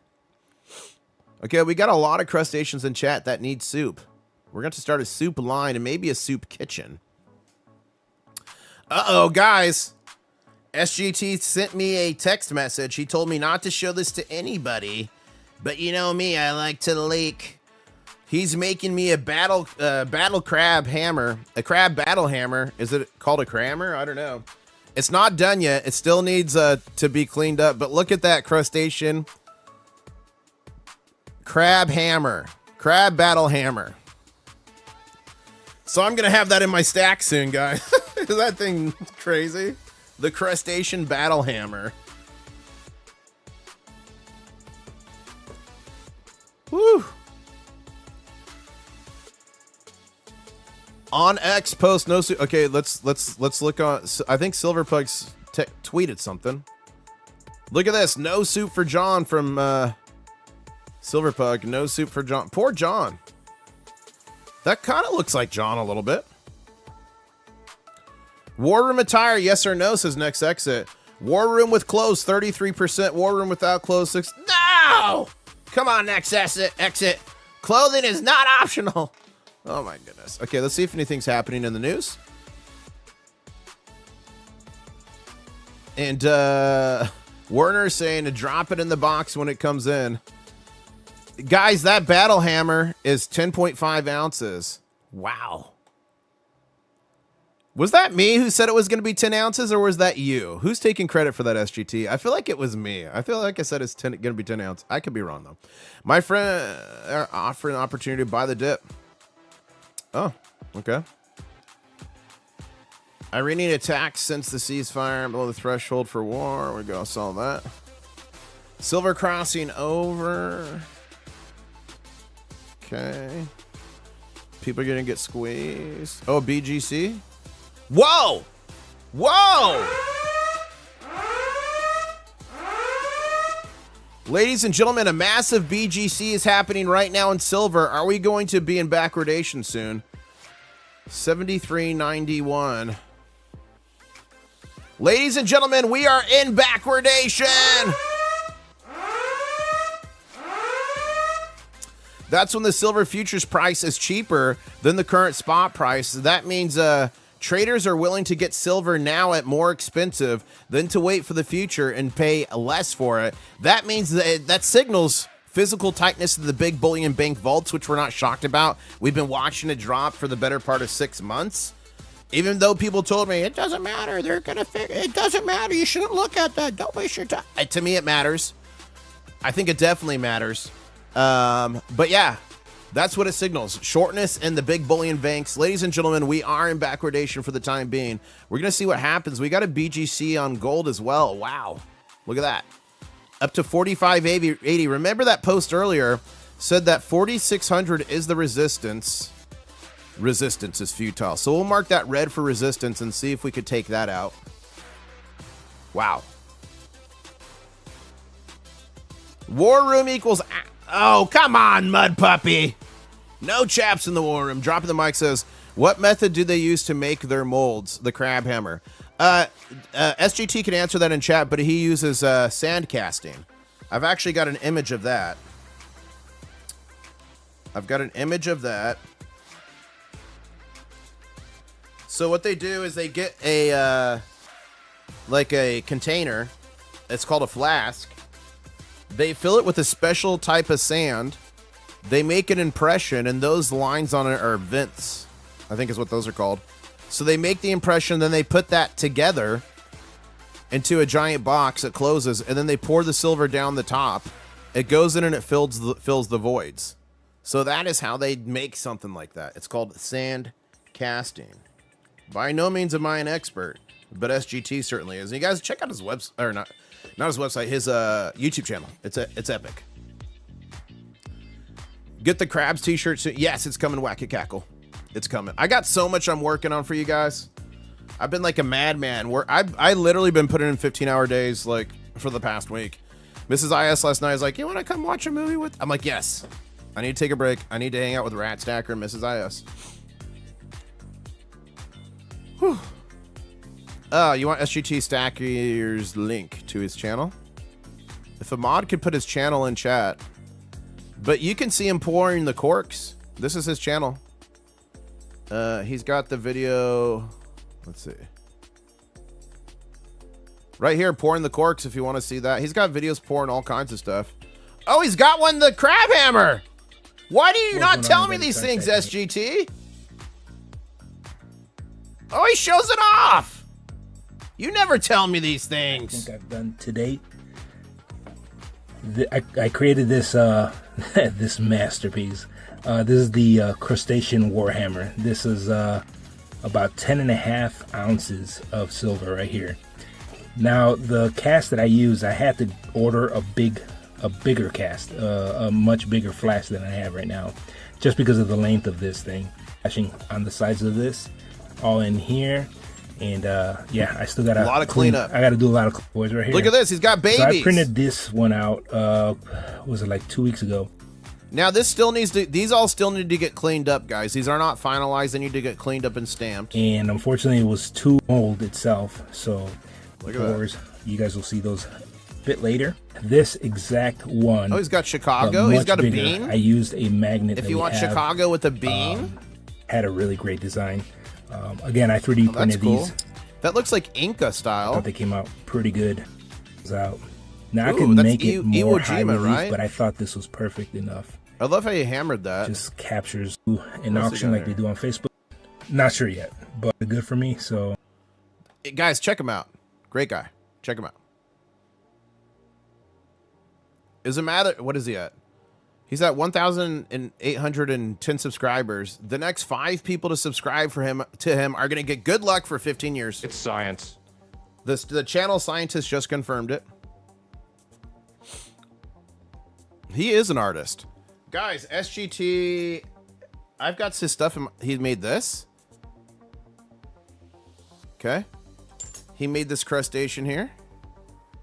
Okay, we got a lot of crustaceans in chat that need soup. We're going to start a soup line and maybe a soup kitchen. Uh-oh, guys. SGT sent me a text message. He told me not to show this to anybody. But you know me, I like to leak. He's making me a battle crab hammer. A crab battle hammer. Is it called a crammer? I don't know. It's not done yet. It still needs to be cleaned up. But look at that crustacean. Crab hammer. Crab battle hammer. So I'm going to have that in my stack soon, guys. Is that thing crazy? The crustacean battle hammer. Woo. On X post no soup. Okay, let's look on. I think Silverpug's tweeted something. Look at this. No soup for John from Silverpug. No soup for John. Poor John. That kind of looks like John a little bit. War Room attire, yes or no, says Next Exit. War Room with clothes, 33%. War Room without clothes, 6. No! Come on, Next Exit. Clothing is not optional. Oh my goodness. Okay, let's see if anything's happening in the news. And Werner's saying to drop it in the box when it comes in. Guys, that battle hammer is 10.5 ounces. Wow. Was that me who said it was going to be 10 ounces, or was that you? Who's taking credit for that, SGT? I feel like it was me. I feel like I said it's going to be 10 ounces. I could be wrong, though. My friend offering an opportunity to buy the dip. Oh, okay. Iranian attacks since the ceasefire below the threshold for war. We go, saw that. Silver crossing over. Okay. People are going to get squeezed. Oh, BGC? Whoa! Whoa! Ladies and gentlemen, a massive BGC is happening right now in silver. Are we going to be in backwardation soon? 73.91. Ladies and gentlemen, we are in backwardation. That's when the silver futures price is cheaper than the current spot price. That means traders are willing to get silver now at more expensive than to wait for the future and pay less for it. That means that signals physical tightness of the big bullion bank vaults, which we're not shocked about. We've been watching it drop for the better part of 6 months. Even though people told me, it doesn't matter, they're going to figure it doesn't matter, you shouldn't look at that, don't waste your time. To me, it matters. I think it definitely matters. But yeah, that's what it signals. Shortness in the big bullion banks. Ladies and gentlemen, we are in backwardation for the time being. We're going to see what happens. We got a BGC on gold as well. Wow. Look at that. Up to 45.80. Remember that post earlier said that 4,600 is the resistance. Resistance is futile. So we'll mark that red for resistance and see if we could take that out. Wow. War room equals... Oh, come on, mud puppy. No chaps in the war room. Dropping the mic says, what method do they use to make their molds? The crab hammer. SGT can answer that in chat, but he uses sand casting. I've actually got an image of that. So what they do is they get a like a container. It's called a flask. They fill it with a special type of sand. They make an impression, and those lines on it are vents, I think is what those are called. So they make the impression, then they put that together into a giant box that closes, and then they pour the silver down the top. It goes in and it fills the voids. So that is how they make something like that. It's called sand casting. By no means am I an expert, but SGT certainly is. And you guys check out his website, or not his website, his YouTube channel. It's epic. Get the crabs t-shirt soon. Yes, it's coming. Whack it, cackle. It's coming. I got so much I'm working on for you guys. I've been like a madman. I literally been putting in 15-hour days like for the past week. Mrs. IS last night was like, "You want to come watch a movie with?" I'm like, "Yes." I need to take a break. I need to hang out with Rat Stacker and Mrs. IS. Whew. You want SGT Stacker's link to his channel? If a mod could put his channel in chat, but you can see him pouring the corks. This is his channel. He's got the video. Let's see. Right here, pouring the corks if you want to see that. He's got videos pouring all kinds of stuff. Oh, he's got one, the crab hammer. Why do you not tell me these things, SGT? Oh, he shows it off. You never tell me these things. I think I've done to date. I created this this masterpiece. This is the crustacean warhammer. This is about 10.5 ounces of silver right here. Now the cast that I use, I had to order a bigger cast, a much bigger flask than I have right now, just because of the length of this thing. Flashing on the sides of this, all in here, and yeah, I still got a lot of cleanup. I got to do a lot of boys right here. Look at this, he's got babies. So I printed this one out. Was it like 2 weeks ago? Now this still needs to. These all still need to get cleaned up, guys. These are not finalized. They need to get cleaned up and stamped. And unfortunately, it was too old itself. So look at that. You guys will see those a bit later. This exact one. Oh, he's got Chicago. He's got a bigger. bean. I used a magnet. If you want Chicago with a bean, had a really great design. Again, I 3D printed these. That looks like Inca style. I thought they came out pretty good. Out. Now I can make it more high relief, right? But I thought this was perfect enough. I love how you hammered that. Just captures an auction like they do on Facebook. Not sure yet, but good for me. So, guys, check him out. Great guy. Check him out. Is it matter? What is he at? He's at 1,810 subscribers. The next 5 people to subscribe to him are going to get good luck for 15 years. It's science. The channel scientist just confirmed it. He is an artist. Guys, SGT, I've got his stuff. He made this. Okay. He made this crustacean here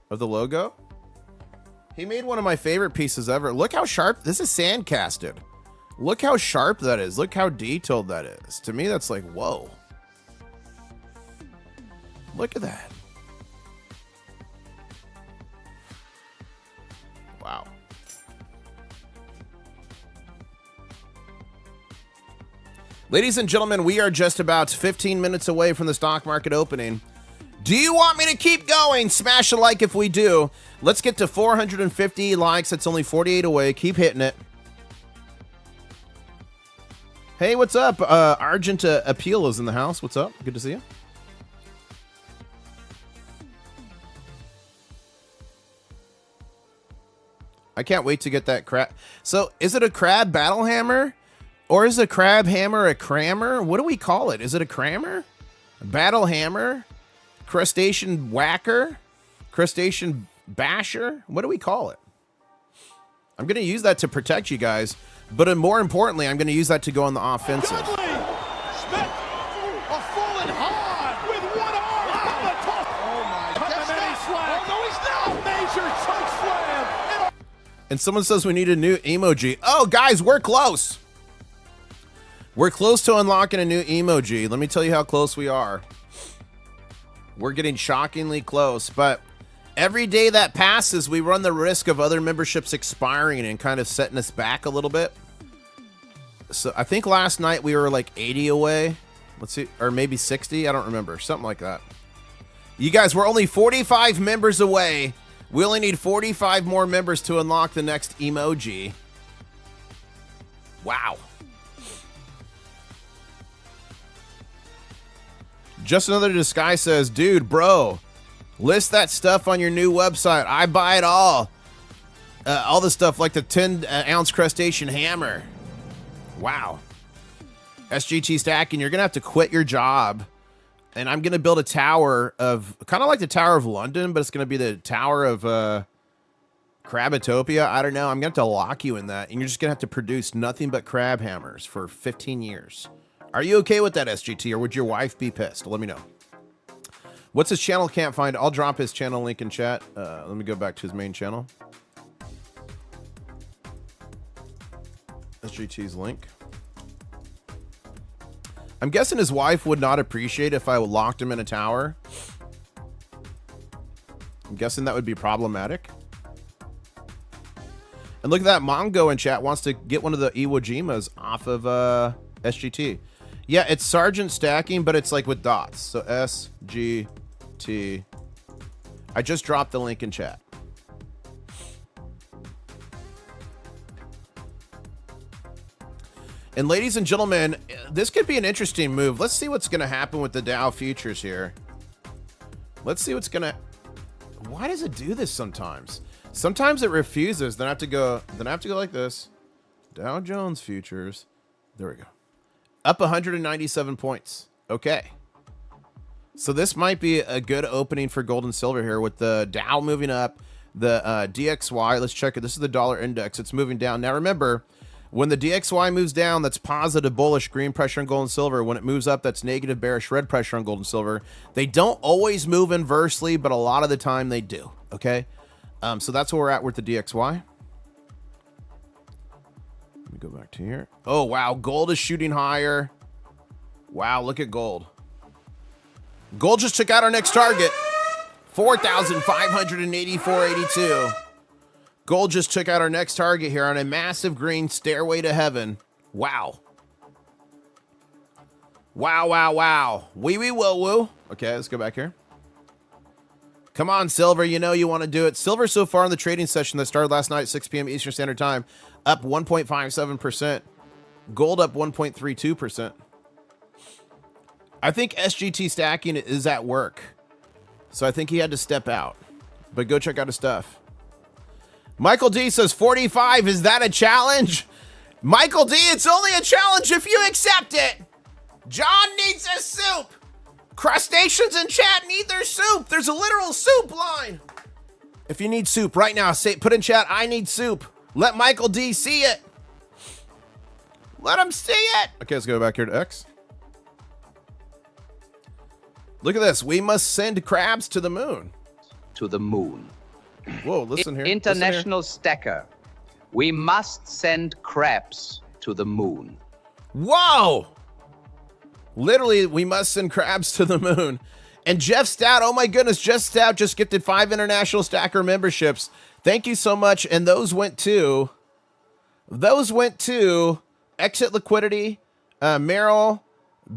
of the logo. He made one of my favorite pieces ever. Look how sharp. This is sand casted. Look how sharp that is. Look how detailed that is. To me, that's like, whoa. Look at that. Wow. Ladies and gentlemen, we are just about 15 minutes away from the stock market opening. Do you want me to keep going? Smash a like if we do. Let's get to 450 likes. That's only 48 away. Keep hitting it. Hey, what's up? Argent Appeal is in the house. What's up? Good to see you. I can't wait to get that crab. So, is it a crab battle hammer? Or is a crab hammer a crammer? What do we call it? Is it a crammer? A battle hammer? Crustacean whacker? Crustacean basher? What do we call it? I'm going to use that to protect you guys, but more importantly, I'm going to use that to go on the offensive. And someone says we need a new emoji. Oh, guys, we're close. We're close to unlocking a new emoji. Let me tell you how close we are. We're getting shockingly close, but every day that passes, we run the risk of other memberships expiring and kind of setting us back a little bit. So I think last night we were like 80 away. Let's see, or maybe 60. I don't remember. Something like that. You guys, we're only 45 members away. We only need 45 more members to unlock the next emoji. Wow. Just Another Disguise says, dude, bro, list that stuff on your new website. I buy it all. All the stuff like the 10-ounce crustacean hammer. Wow. SGT Stacking, you're going to have to quit your job. And I'm going to build a tower of, kind of like the Tower of London, but it's going to be the Tower of Crabitopia. I don't know. I'm going to have to lock you in that. And you're just going to have to produce nothing but crab hammers for 15 years. Are you okay with that, SGT, or would your wife be pissed? Let me know. What's his channel? Can't find. I'll drop his channel link in chat. Let me go back to his main channel. SGT's link. I'm guessing his wife would not appreciate if I locked him in a tower. I'm guessing that would be problematic. And look at that. Mongo in chat wants to get one of the Iwo Jimas off of SGT. Yeah, it's Sergeant Stacking, but it's like with dots. So SGT. I just dropped the link in chat. And ladies and gentlemen, this could be an interesting move. Let's see what's going to happen with the Dow futures here. Let's see what's going to... Why does it do this sometimes? Sometimes it refuses. Then I have to go like this. Dow Jones futures. There we go. Up 197 points. Okay. So this might be a good opening for gold and silver here with the Dow moving up. The DXY, let's check it. This is the dollar index. It's moving down. Now remember, when the DXY moves down, that's positive bullish green pressure on gold and silver. When it moves up, that's negative bearish red pressure on gold and silver. They don't always move inversely, but a lot of the time they do. Okay. So that's where we're at with the DXY. Let me go back to here. Oh, wow. Gold is shooting higher. Wow. Look at gold. Gold just took out our next target. 4,584.82. Gold just took out our next target here on a massive green stairway to heaven. Wow. Wow, wow, wow. Wee wee woo woo. Okay, let's go back here. Come on, silver. You know you want to do it. Silver so far in the trading session that started last night at 6 p.m. Eastern Standard Time, up 1.57%. Gold up 1.32%. I think SGT Stacking is at work. So I think he had to step out. But go check out his stuff. Michael D says 45. Is that a challenge? Michael D, it's only a challenge if you accept it. John needs a soup. Crustaceans in chat need their soup. There's a literal soup line. If you need soup right now, put in chat, I need soup. Let Michael D see it. Let him see it. Okay, let's go back here to X. Look at this. We must send crabs to the moon. To the moon. Whoa, listen here. International stacker. We must send crabs to the moon. Whoa! Literally, we must send crabs to the moon. And Jeff Stout, oh my goodness, Jeff Stout just gifted 5 international stacker memberships. Thank you so much. And those went to Exit Liquidity, Merrill,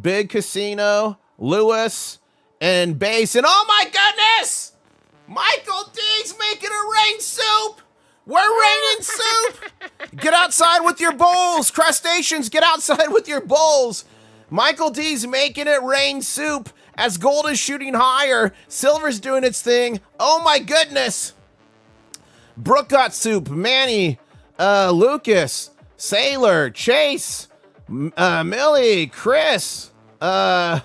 Big Casino, Lewis, and Base. And oh my goodness! Michael D's making a rain soup! We're raining soup! Get outside with your bowls! Crustaceans, get outside with your bowls! Michael D's making it rain soup as gold is shooting higher. Silver's doing its thing. Oh my goodness! Brooke got soup. Manny, Lucas, Sailor, Chase, Millie, Chris, Garage,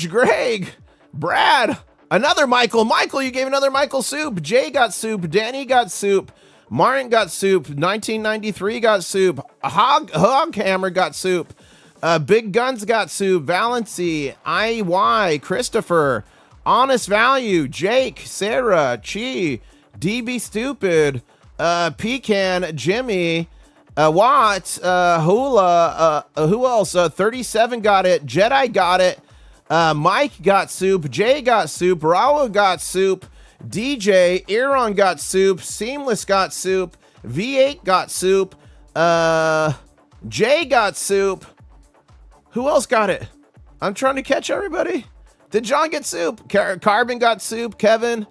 Greg, Brad, another Michael. Michael, you gave another Michael soup. Jay got soup. Danny got soup. Martin got soup. 1993 got soup. Hoghammer got soup. Big Guns got soup. Valency, IY, Christopher, Honest Value, Jake, Sarah, Chi, DB Stupid, Pecan, Jimmy, Watt, Hula, who else? 37 got it, Jedi got it, Mike got soup, Jay got soup, Rawa got soup, DJ, Aaron got soup, Seamless got soup, V8 got soup, Jay got soup. Who else got it? I'm trying to catch everybody. Did John get soup? Carbon got soup, Kevin,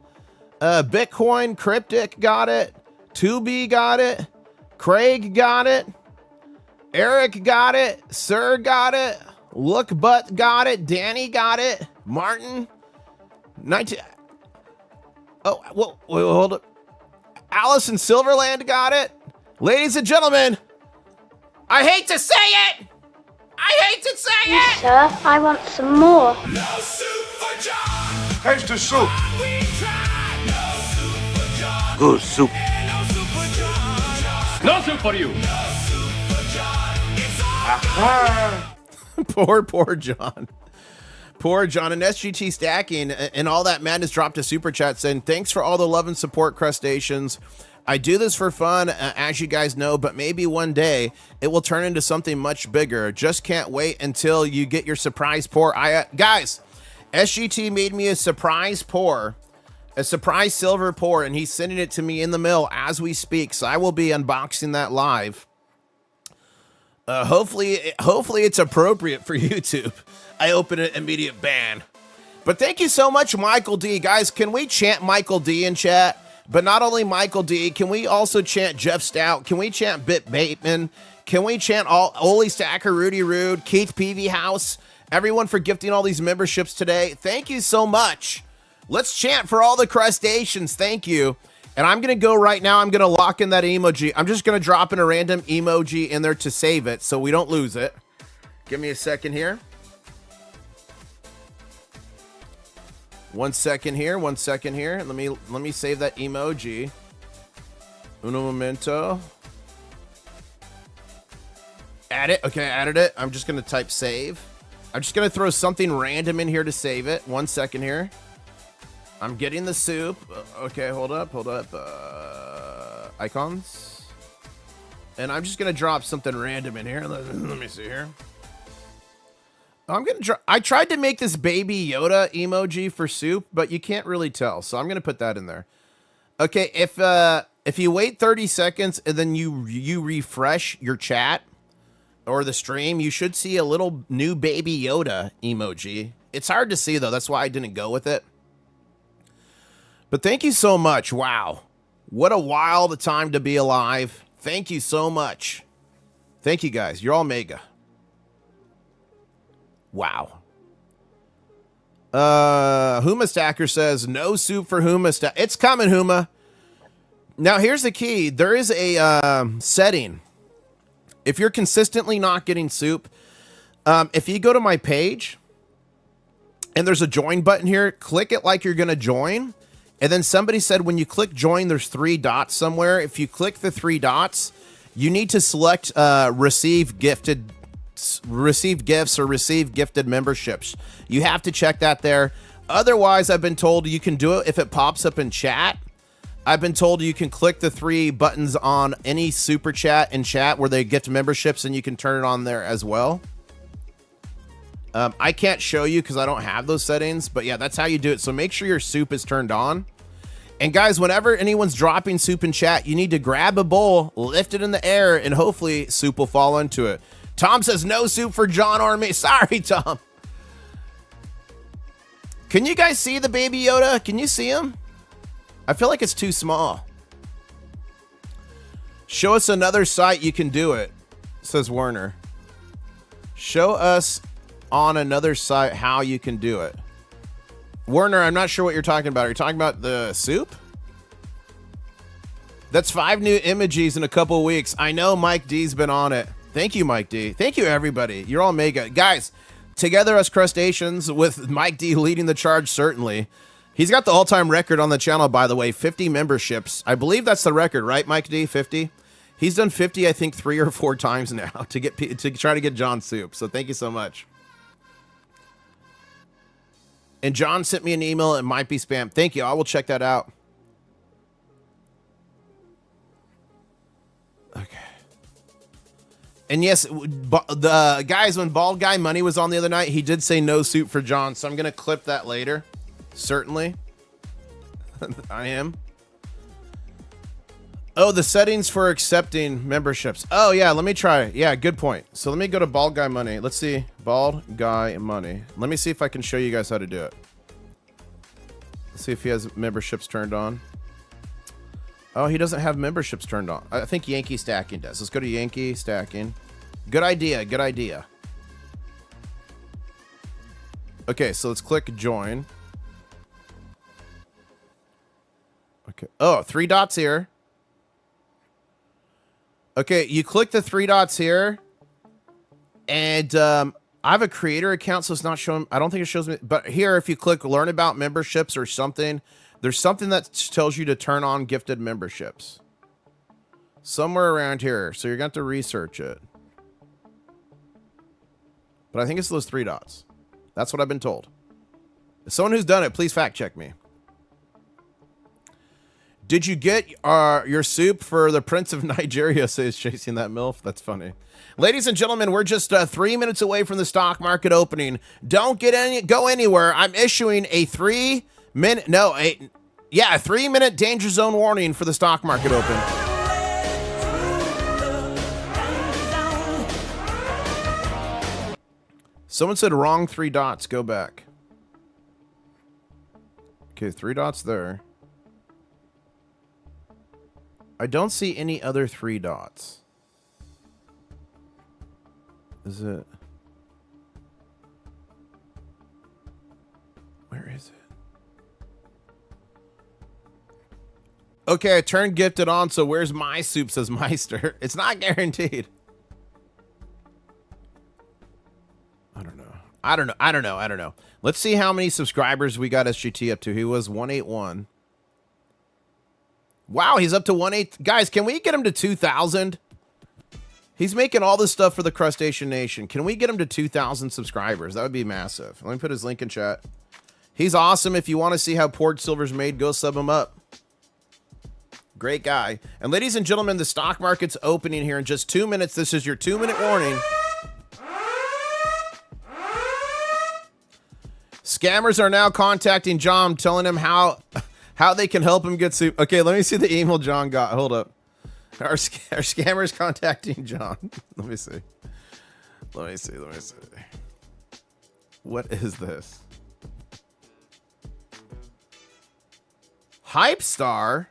Bitcoin, Cryptic got it, 2B got it, Craig got it, Eric got it, Sir got it, Look Butt got it, Danny got it, Martin, 19. Oh, well, hold up. Allison Silverland got it. Ladies and gentlemen, I hate to say it. Yes, sir. I want some more. Taste the soup. Good soup. No soup for you. Poor John. Poor John. And SGT Stacking and all that madness dropped a super chat saying, thanks for all the love and support, Crustaceans. I do this for fun, as you guys know, but maybe one day it will turn into something much bigger. Just can't wait until you get your surprise pour. Guys, SGT made me a surprise pour, a surprise silver pour, and he's sending it to me in the mail as we speak. So I will be unboxing that live. Hopefully it's appropriate for YouTube. I open an immediate ban. But thank you so much, Michael D. Guys, can we chant Michael D in chat? But not only Michael D, can we also chant Jeff Stout? Can we chant Bit Bateman? Can we chant Oli Stacker, Rudy Rude, Keith Peavy House? Everyone for gifting all these memberships today. Thank you so much. Let's chant for all the crustaceans. Thank you. And I'm going to go right now. I'm going to lock in that emoji. I'm just going to drop in a random emoji in there to save it so we don't lose it. Give me a second here. 1 second here. 1 second here. Let me save that emoji. Uno momento. Add it. Okay, I added it. I'm just going to type save. I'm just going to throw something random in here to save it. 1 second here. I'm getting the soup. Okay, hold up. Icons. And I'm just going to drop something random in here. Let me see here. I tried to make this baby Yoda emoji for soup, but you can't really tell. So I'm going to put that in there. Okay, if you wait 30 seconds and then you refresh your chat or the stream, you should see a little new baby Yoda emoji. It's hard to see though. That's why I didn't go with it. But thank you so much. Wow. What a wild time to be alive. Thank you so much. Thank you guys. You're all mega. Wow. Huma Stacker says, no soup for Huma Stacker. It's coming, Huma. Now, here's the key. There is a setting. If you're consistently not getting soup, if you go to my page and there's a join button here, click it like you're going to join. And then somebody said when you click join, there's 3 dots somewhere. If you click the 3 dots, you need to select receive gifts or receive gifted memberships. You have to check that there. Otherwise, I've been told you can do it if it pops up in chat. I've been told you can click the 3 buttons on any super chat in chat where they gift memberships and you can turn it on there as well. I can't show you because I don't have those settings, but yeah, that's how you do it. So make sure your soup is turned on. And guys, whenever anyone's dropping soup in chat, you need to grab a bowl, lift it in the air, and hopefully soup will fall into it. Tom says no soup for John or me. Sorry, Tom. Can you guys see the baby Yoda? Can you see him? I feel like it's too small. Show us another site you can do it, says Werner. Show us on another site how you can do it. Werner, I'm not sure what you're talking about. Are you talking about the soup? That's 5 new emojis in a couple of weeks. I know Mike D's been on it. Thank you, Mike D. Thank you, everybody. You're all mega. Guys, together us crustaceans with Mike D leading the charge, certainly. He's got the all-time record on the channel, by the way, 50 memberships. I believe that's the record, right, Mike D? 50? He's done 50, I think, 3 or 4 times now to try to get John soup. So thank you so much. And John sent me an email. It might be spam. Thank you. I will check that out. Okay. And yes, the guys, when Bald Guy Money was on the other night, he did say no soup for John. So I'm going to clip that later. Certainly. I am. Oh, the settings for accepting memberships. Oh, yeah, let me try. Yeah, good point. So let me go to Bald Guy Money. Let's see. Bald Guy Money. Let me see if I can show you guys how to do it. Let's see if he has memberships turned on. Oh, he doesn't have memberships turned on. I think Yankee Stacking does. Let's go to Yankee Stacking. Good idea. Good idea. Okay, so let's click join. Okay. Oh, 3 dots here. Okay, you click the 3 dots here, and I have a creator account, so it's not showing. I don't think it shows me. But here, if you click learn about memberships or something, there's something that tells you to turn on gifted memberships. Somewhere around here. So you're going to have to research it. But I think it's those 3 dots. That's what I've been told. If someone who's done it, please fact check me. Did you get your soup for the Prince of Nigeria, says Chasing That MILF? That's funny. Ladies and gentlemen, we're just 3 minutes away from the stock market opening. Don't go anywhere. I'm issuing a 3-minute danger zone warning for the stock market open. Someone said wrong 3 dots. Go back. Okay, 3 dots there. I don't see any other 3 dots. Is it? Where is it? Okay, I turned gifted on, so where's my soup, says Meister. It's not guaranteed. I don't know. Let's see how many subscribers we got SGT up to. He was 181. Wow, he's up to 1/8. Guys, can we get him to 2,000? He's making all this stuff for the Crustacean Nation. Can we get him to 2,000 subscribers? That would be massive. Let me put his link in chat. He's awesome. If you want to see how poured silver's made, go sub him up. Great guy. And ladies and gentlemen, the stock market's opening here in just 2 minutes. This is your 2-minute warning. Scammers are now contacting John, telling him how they can help him get soup. Okay, let me see the email John got. Hold up. Are scammers contacting John? Let me see. Let me see. What is this? Hype Star?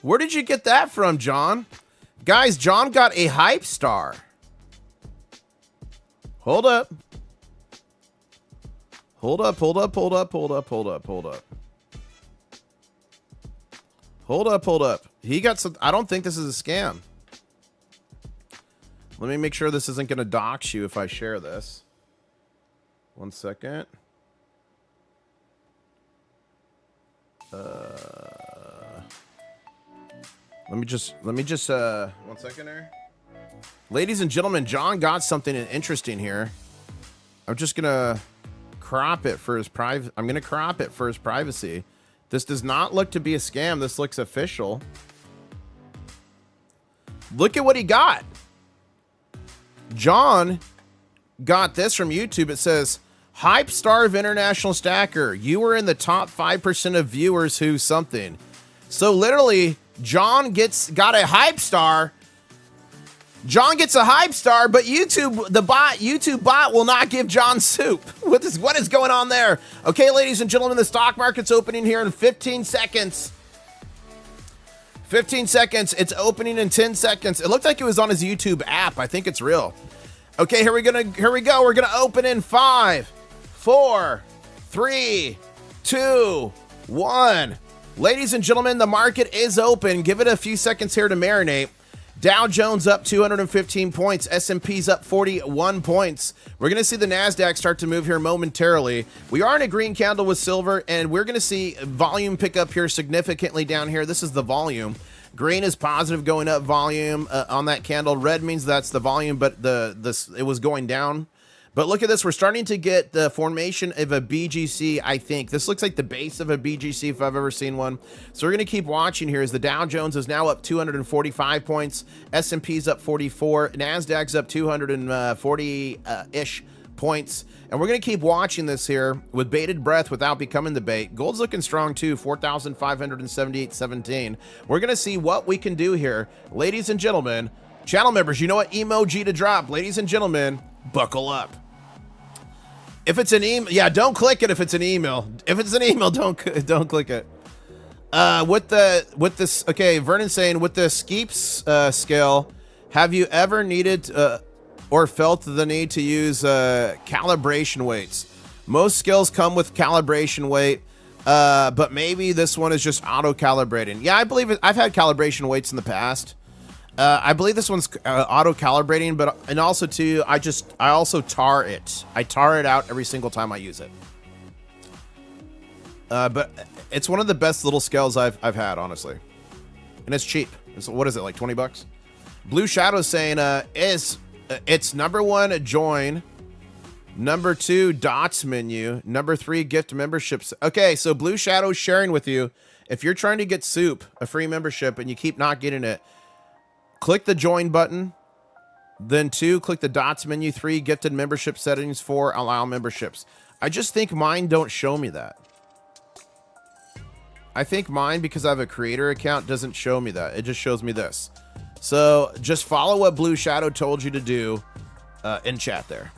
Where did you get that from, John? Guys, John got a Hype Star. Hold up. Hold up. He got some. I don't think this is a scam. Let me make sure this isn't going to dox you if I share this. 1 second. Let me just 1 second here. Ladies and gentlemen, John got something interesting here. I'm just going to crop it for his privacy. This does not look to be a scam. This looks official. Look at what he got. John got this from YouTube. It says, Hype Star of International Stacker. You were in the top 5% of viewers who something. So literally, John got a Hype Star. John gets a Hype Star, but YouTube bot will not give John soup. What is going on there? Okay, ladies and gentlemen, the stock market's opening here in 15 seconds. 15 seconds. It's opening in 10 seconds. It looked like it was on his YouTube app. I think it's real. Okay, here we go. We're gonna open in 5, 4, 3, 2, 1. Ladies and gentlemen, the market is open. Give it a few seconds here to marinate. Dow Jones up 215 points. S&P's up 41 points. We're going to see the NASDAQ start to move here momentarily. We are in a green candle with silver, and we're going to see volume pick up here significantly down here. This is the volume. Green is positive, going up volume on that candle. Red means that's the volume, but it was going down. But look at this. We're starting to get the formation of a BGC, I think. This looks like the base of a BGC if I've ever seen one. So we're going to keep watching here as the Dow Jones is now up 245 points. S&P's up 44. NASDAQ's up 240-ish points. And we're going to keep watching this here with bated breath without becoming the bait. Gold's looking strong too, 4,578.17. We're going to see what we can do here. Ladies and gentlemen, channel members, you know what emoji to drop. Ladies and gentlemen, buckle up. If it's an email, yeah, don't click it if it's an email. If it's an email, don't click it. With this, okay, Vernon's saying, with the Skeeps scale, have you ever needed or felt the need to use calibration weights? Most scales come with calibration weight, but maybe this one is just auto-calibrating. Yeah, I believe it. I've had calibration weights in the past. I believe this one's auto-calibrating, but and also too, I also tar it. I tar it out every single time I use it. But it's one of the best little scales I've had, honestly, and it's cheap. What is it, like 20 bucks? Blue Shadow's saying it's number 1 join, number 2 dots menu, number 3 gift memberships. Okay, so Blue Shadow's sharing with you, if you're trying to get Soup a free membership and you keep not getting it, click the join button, then 2, click the dots menu, 3, gifted membership settings, 4, allow memberships. I just think mine don't show me that. I think mine, because I have a creator account, doesn't show me that. It just shows me this. So just follow what Blue Shadow told you to do in chat there.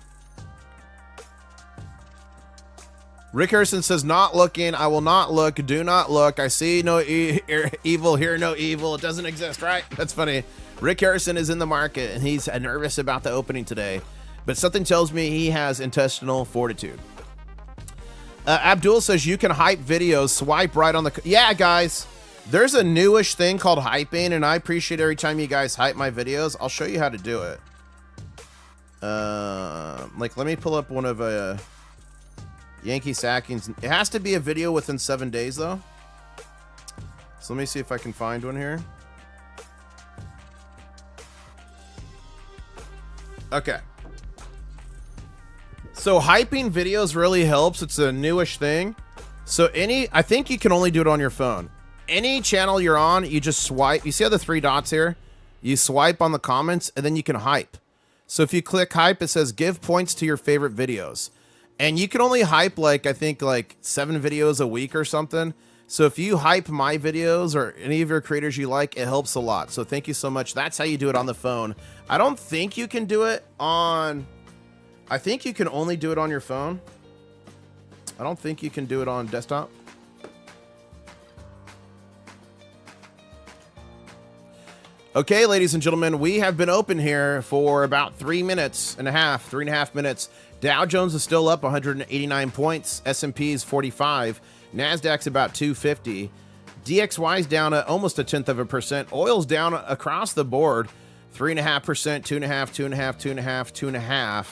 Rick Harrison says, not looking. I will not look. Do not look. I see no evil, hear no evil. It doesn't exist, right? That's funny. Rick Harrison is in the market, and he's nervous about the opening today. But something tells me he has intestinal fortitude. Abdul says, you can hype videos. Swipe right on the... Yeah, guys. There's a newish thing called hyping, and I appreciate every time you guys hype my videos. I'll show you how to do it. Like, let me pull up one of Yankee Sackings. It has to be a video within 7 days, though. So let me see if I can find one here. Okay. So hyping videos really helps. It's a newish thing. So I think you can only do it on your phone. Any channel you're on, you just swipe. You see how the 3 dots here? You swipe on the comments, and then you can hype. So if you click hype, it says give points to your favorite videos. And you can only hype, like, I think, like 7 videos a week or something. So if you hype my videos or any of your creators you like, it helps a lot. So thank you so much. That's how you do it on the phone. I don't think you can do it on... I think you can only do it on your phone. I don't think you can do it on desktop. Okay, ladies and gentlemen, we have been open here for about 3.5 minutes. Dow Jones is still up 189 points. S&P is 45. NASDAQ's about 250. DXY's down almost 0.1%. Oil's down across the board. 3.5%, 2.5%, 2.5%, 2.5%, 2.5%.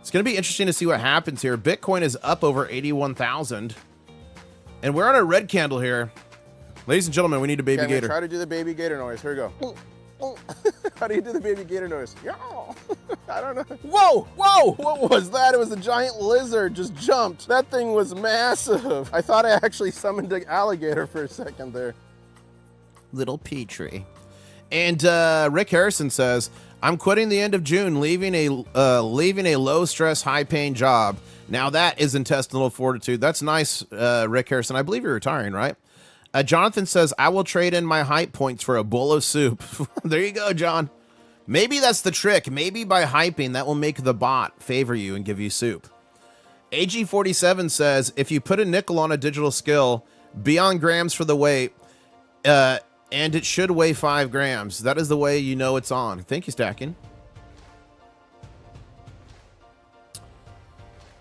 It's going to be interesting to see what happens here. Bitcoin is up over 81,000. And we're on a red candle here. Ladies and gentlemen, we need a baby gator. Try to do the baby gator noise. Here we go. How do you do the baby gator noise? I don't know. Whoa, whoa, what was that? It was a giant lizard just jumped. That thing was massive. I thought I actually summoned an alligator for a second there. Little Petrie. And Rick Harrison says, I'm quitting the end of June, leaving a low-stress, high-paying job. Now that is intestinal fortitude. That's nice, Rick Harrison. I believe you're retiring, right? Jonathan says, I will trade in my hype points for a bowl of soup. There you go, John. Maybe that's the trick. Maybe by hyping, that will make the bot favor you and give you soup. AG47 says, if you put a nickel on a digital skill, be on grams for the weight, and it should weigh 5 grams. That is the way you know it's on. Thank you, Stacking.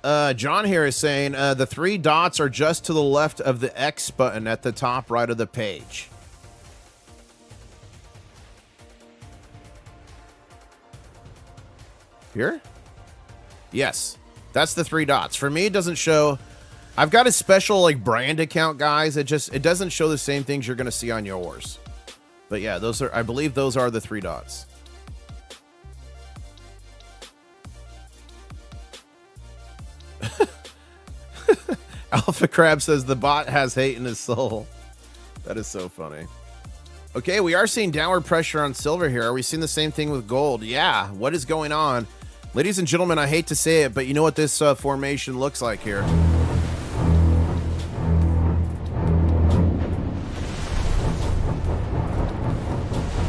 John here is saying the 3 dots are just to the left of the X button at the top right of the page. Here? Yes, that's the 3 dots. For me, it doesn't show. I've got a special like brand account, guys. It doesn't show the same things you're going to see on yours. But yeah, those are, I believe those are the 3 dots. Alpha Crab says the bot has hate in his soul. That is so funny. Okay, we are seeing downward pressure on silver here. Are we seeing the same thing with gold? Yeah, what is going on? Ladies and gentlemen, I hate to say it, but you know what this formation looks like here.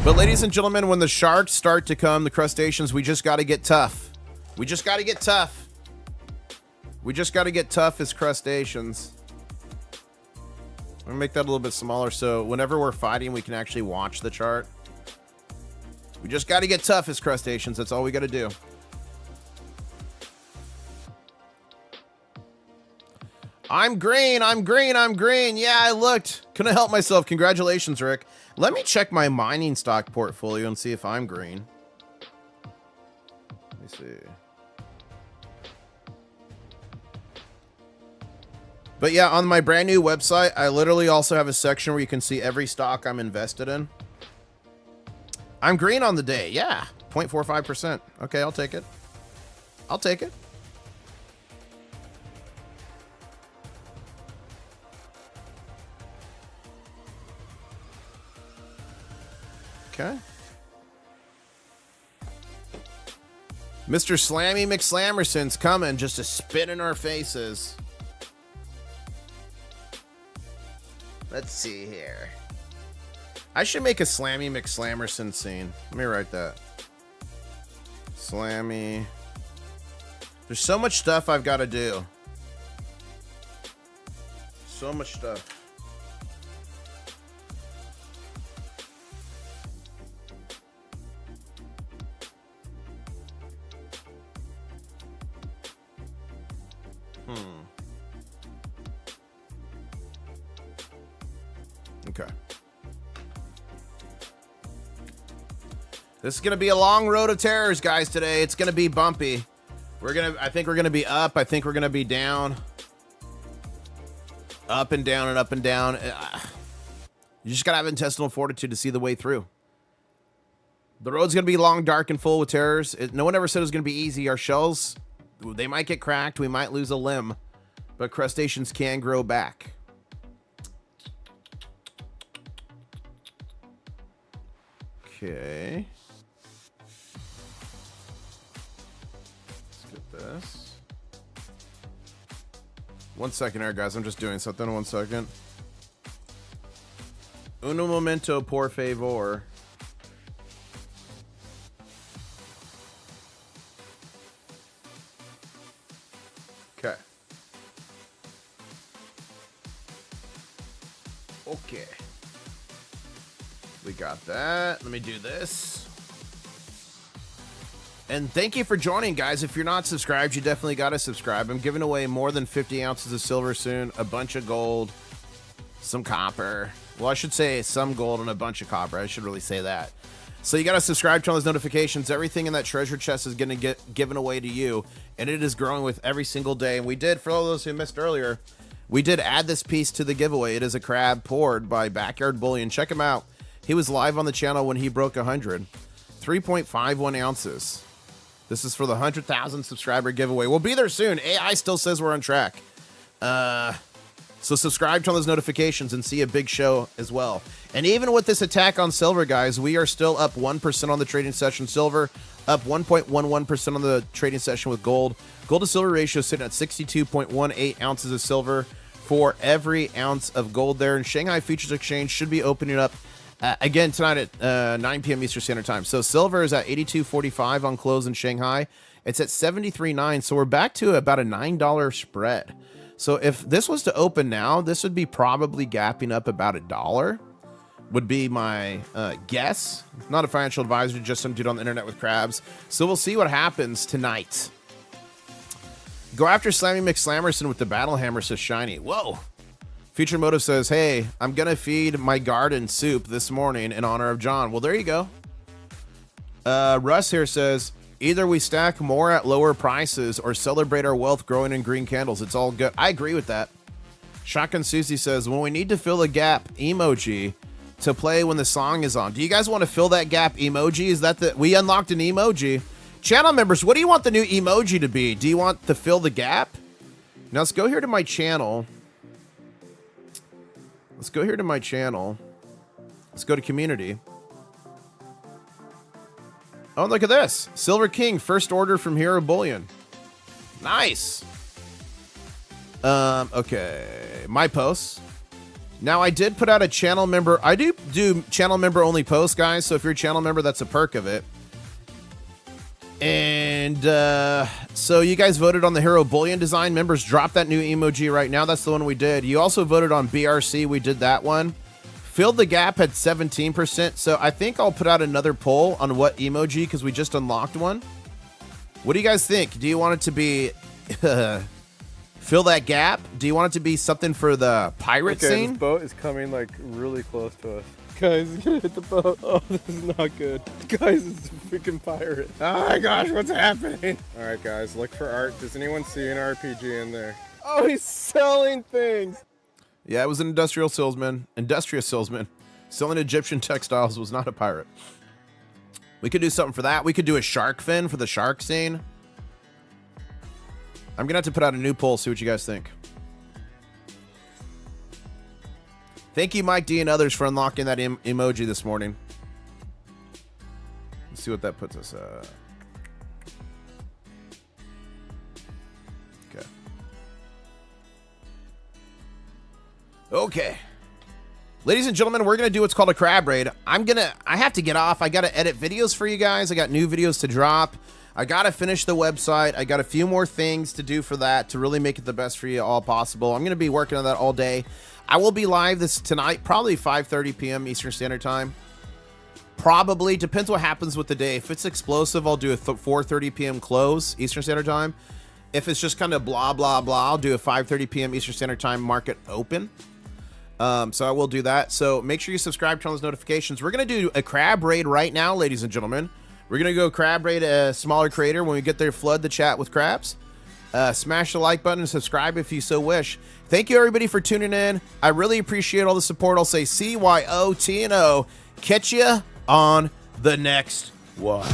But ladies and gentlemen, when the sharks start to come, the crustaceans, we just got to get tough. We just got to get tough. We just got to get tough as crustaceans. I'm going to make that a little bit smaller so whenever we're fighting, we can actually watch the chart. We just got to get tough as crustaceans. That's all we got to do. I'm green. I'm green. I'm green. Yeah, I looked. Couldn't help myself. Congratulations, Rick. Let me check my mining stock portfolio and see if I'm green. Let me see. But yeah, on my brand new website, I literally also have a section where you can see every stock I'm invested in. I'm green on the day. Yeah, 0.45%. Okay, I'll take it. I'll take it. Okay. Mr. Slammy McSlammerson's coming just to spit in our faces. Let's see here. I should make a Slammy McSlammerson scene. Let me write that. Slammy. There's so much stuff I've got to do. So much stuff. Okay. This is going to be a long road of terrors, guys, today. It's going to be bumpy. I think we're going to be up. I think we're going to be down. Up and down and up and down. You just got to have intestinal fortitude to see the way through. The road's going to be long, dark, and full with terrors. No one ever said it was going to be easy. Our shells, they might get cracked. We might lose a limb. But crustaceans can grow back. Okay. Let's get this. 1 second here, guys. I'm just doing something. 1 second. Uno momento, por favor. Okay. Okay. We got that. Let me do this. And thank you for joining, guys. If you're not subscribed, you definitely got to subscribe. I'm giving away more than 50 ounces of silver soon, a bunch of gold, some copper. Well, I should say some gold and a bunch of copper. I should really say that. So you got to subscribe, turn on those notifications. Everything in that treasure chest is going to get given away to you, and it is growing with every single day. And we did, for all those who missed earlier, we did add this piece to the giveaway. It is a crab poured by Backyard Bullion. Check him out. He was live on the channel when he broke 100. 3.51 ounces. This is for the 100,000 subscriber giveaway. We'll be there soon. AI still says we're on track. So subscribe, turn on those notifications, and see a big show as well. And even with this attack on silver, guys, we are still up 1% on the trading session. Silver up 1.11% on the trading session with gold. Gold to silver ratio sitting at 62.18 ounces of silver for every ounce of gold there. And Shanghai Futures Exchange should be opening up again tonight at 9 p.m. Eastern Standard Time. So silver is at 82.45 on close in Shanghai. It's at 73.9. So we're back to about a $9 spread. So if this was to open now, this would be probably gapping up about $1, would be my guess. Not a financial advisor, just some dude on the internet with crabs. So we'll see what happens tonight. Go after Slammy McSlammerson with the battle hammer, says Shiny. Whoa. Future Motive says, hey, I'm going to feed my garden soup this morning in honor of John. Well, there you go. Russ here says, either we stack more at lower prices or celebrate our wealth growing in green candles. It's all good. I agree with that. Shotgun Susie says, when we need to fill the gap emoji, to play when the song is on. Do you guys want to fill that gap emoji? Is that we unlocked an emoji? Channel members, what do you want the new emoji to be? Do you want to fill the gap? Now let's go here to my channel. Let's go here to my channel. Let's go to community. Oh, look at this. Silver King, first order from Hero Bullion. Nice. Okay. My posts. Now, I did put out a channel member. I do channel member only posts, guys. So if you're a channel member, that's a perk of it. And so you guys voted on the Hero Bullion design. Members, drop that new emoji right now. That's the one we did. You also voted on BRC. We did that one. Filled the gap at 17%. So I think I'll put out another poll on what emoji, because we just unlocked one. What do you guys think? Do you want it to be fill that gap? Do you want it to be something for the pirate scene? This boat is coming like really close to us. Guys, it's gonna hit the boat. Oh, this is not good. Guys, it's a freaking pirate. Oh my gosh, what's happening? All right, guys, look for art. Does anyone see an RPG in there? Oh, he's selling things. Yeah, it was an industrious salesman. Selling Egyptian textiles, was not a pirate. We could do something for that. We could do a shark fin for the shark scene. I'm gonna have to put out a new poll, see what you guys think. Thank you, Mike D and others, for unlocking that emoji this morning. Let's see what that puts us at. Okay. Okay. Ladies and gentlemen, we're going to do what's called a crab raid. I have to get off. I got to edit videos for you guys. I got new videos to drop. I got to finish the website. I got a few more things to do for that to really make it the best for you all possible. I'm going to be working on that all day. I will be live tonight, probably 5:30 p.m. Eastern Standard Time. Probably. Depends what happens with the day. If it's explosive, I'll do a 4:30 p.m. close Eastern Standard Time. If it's just kind of blah, blah, blah, I'll do a 5:30 p.m. Eastern Standard Time market open. So I will do that. So make sure you subscribe, turn on those notifications. We're going to do a crab raid right now, ladies and gentlemen. We're going to go crab raid a smaller creator. When we get there, flood the chat with crabs. Smash the like button and subscribe if you so wish. Thank you, everybody, for tuning in. I really appreciate all the support. I'll say CYOTNO. Catch you on the next one.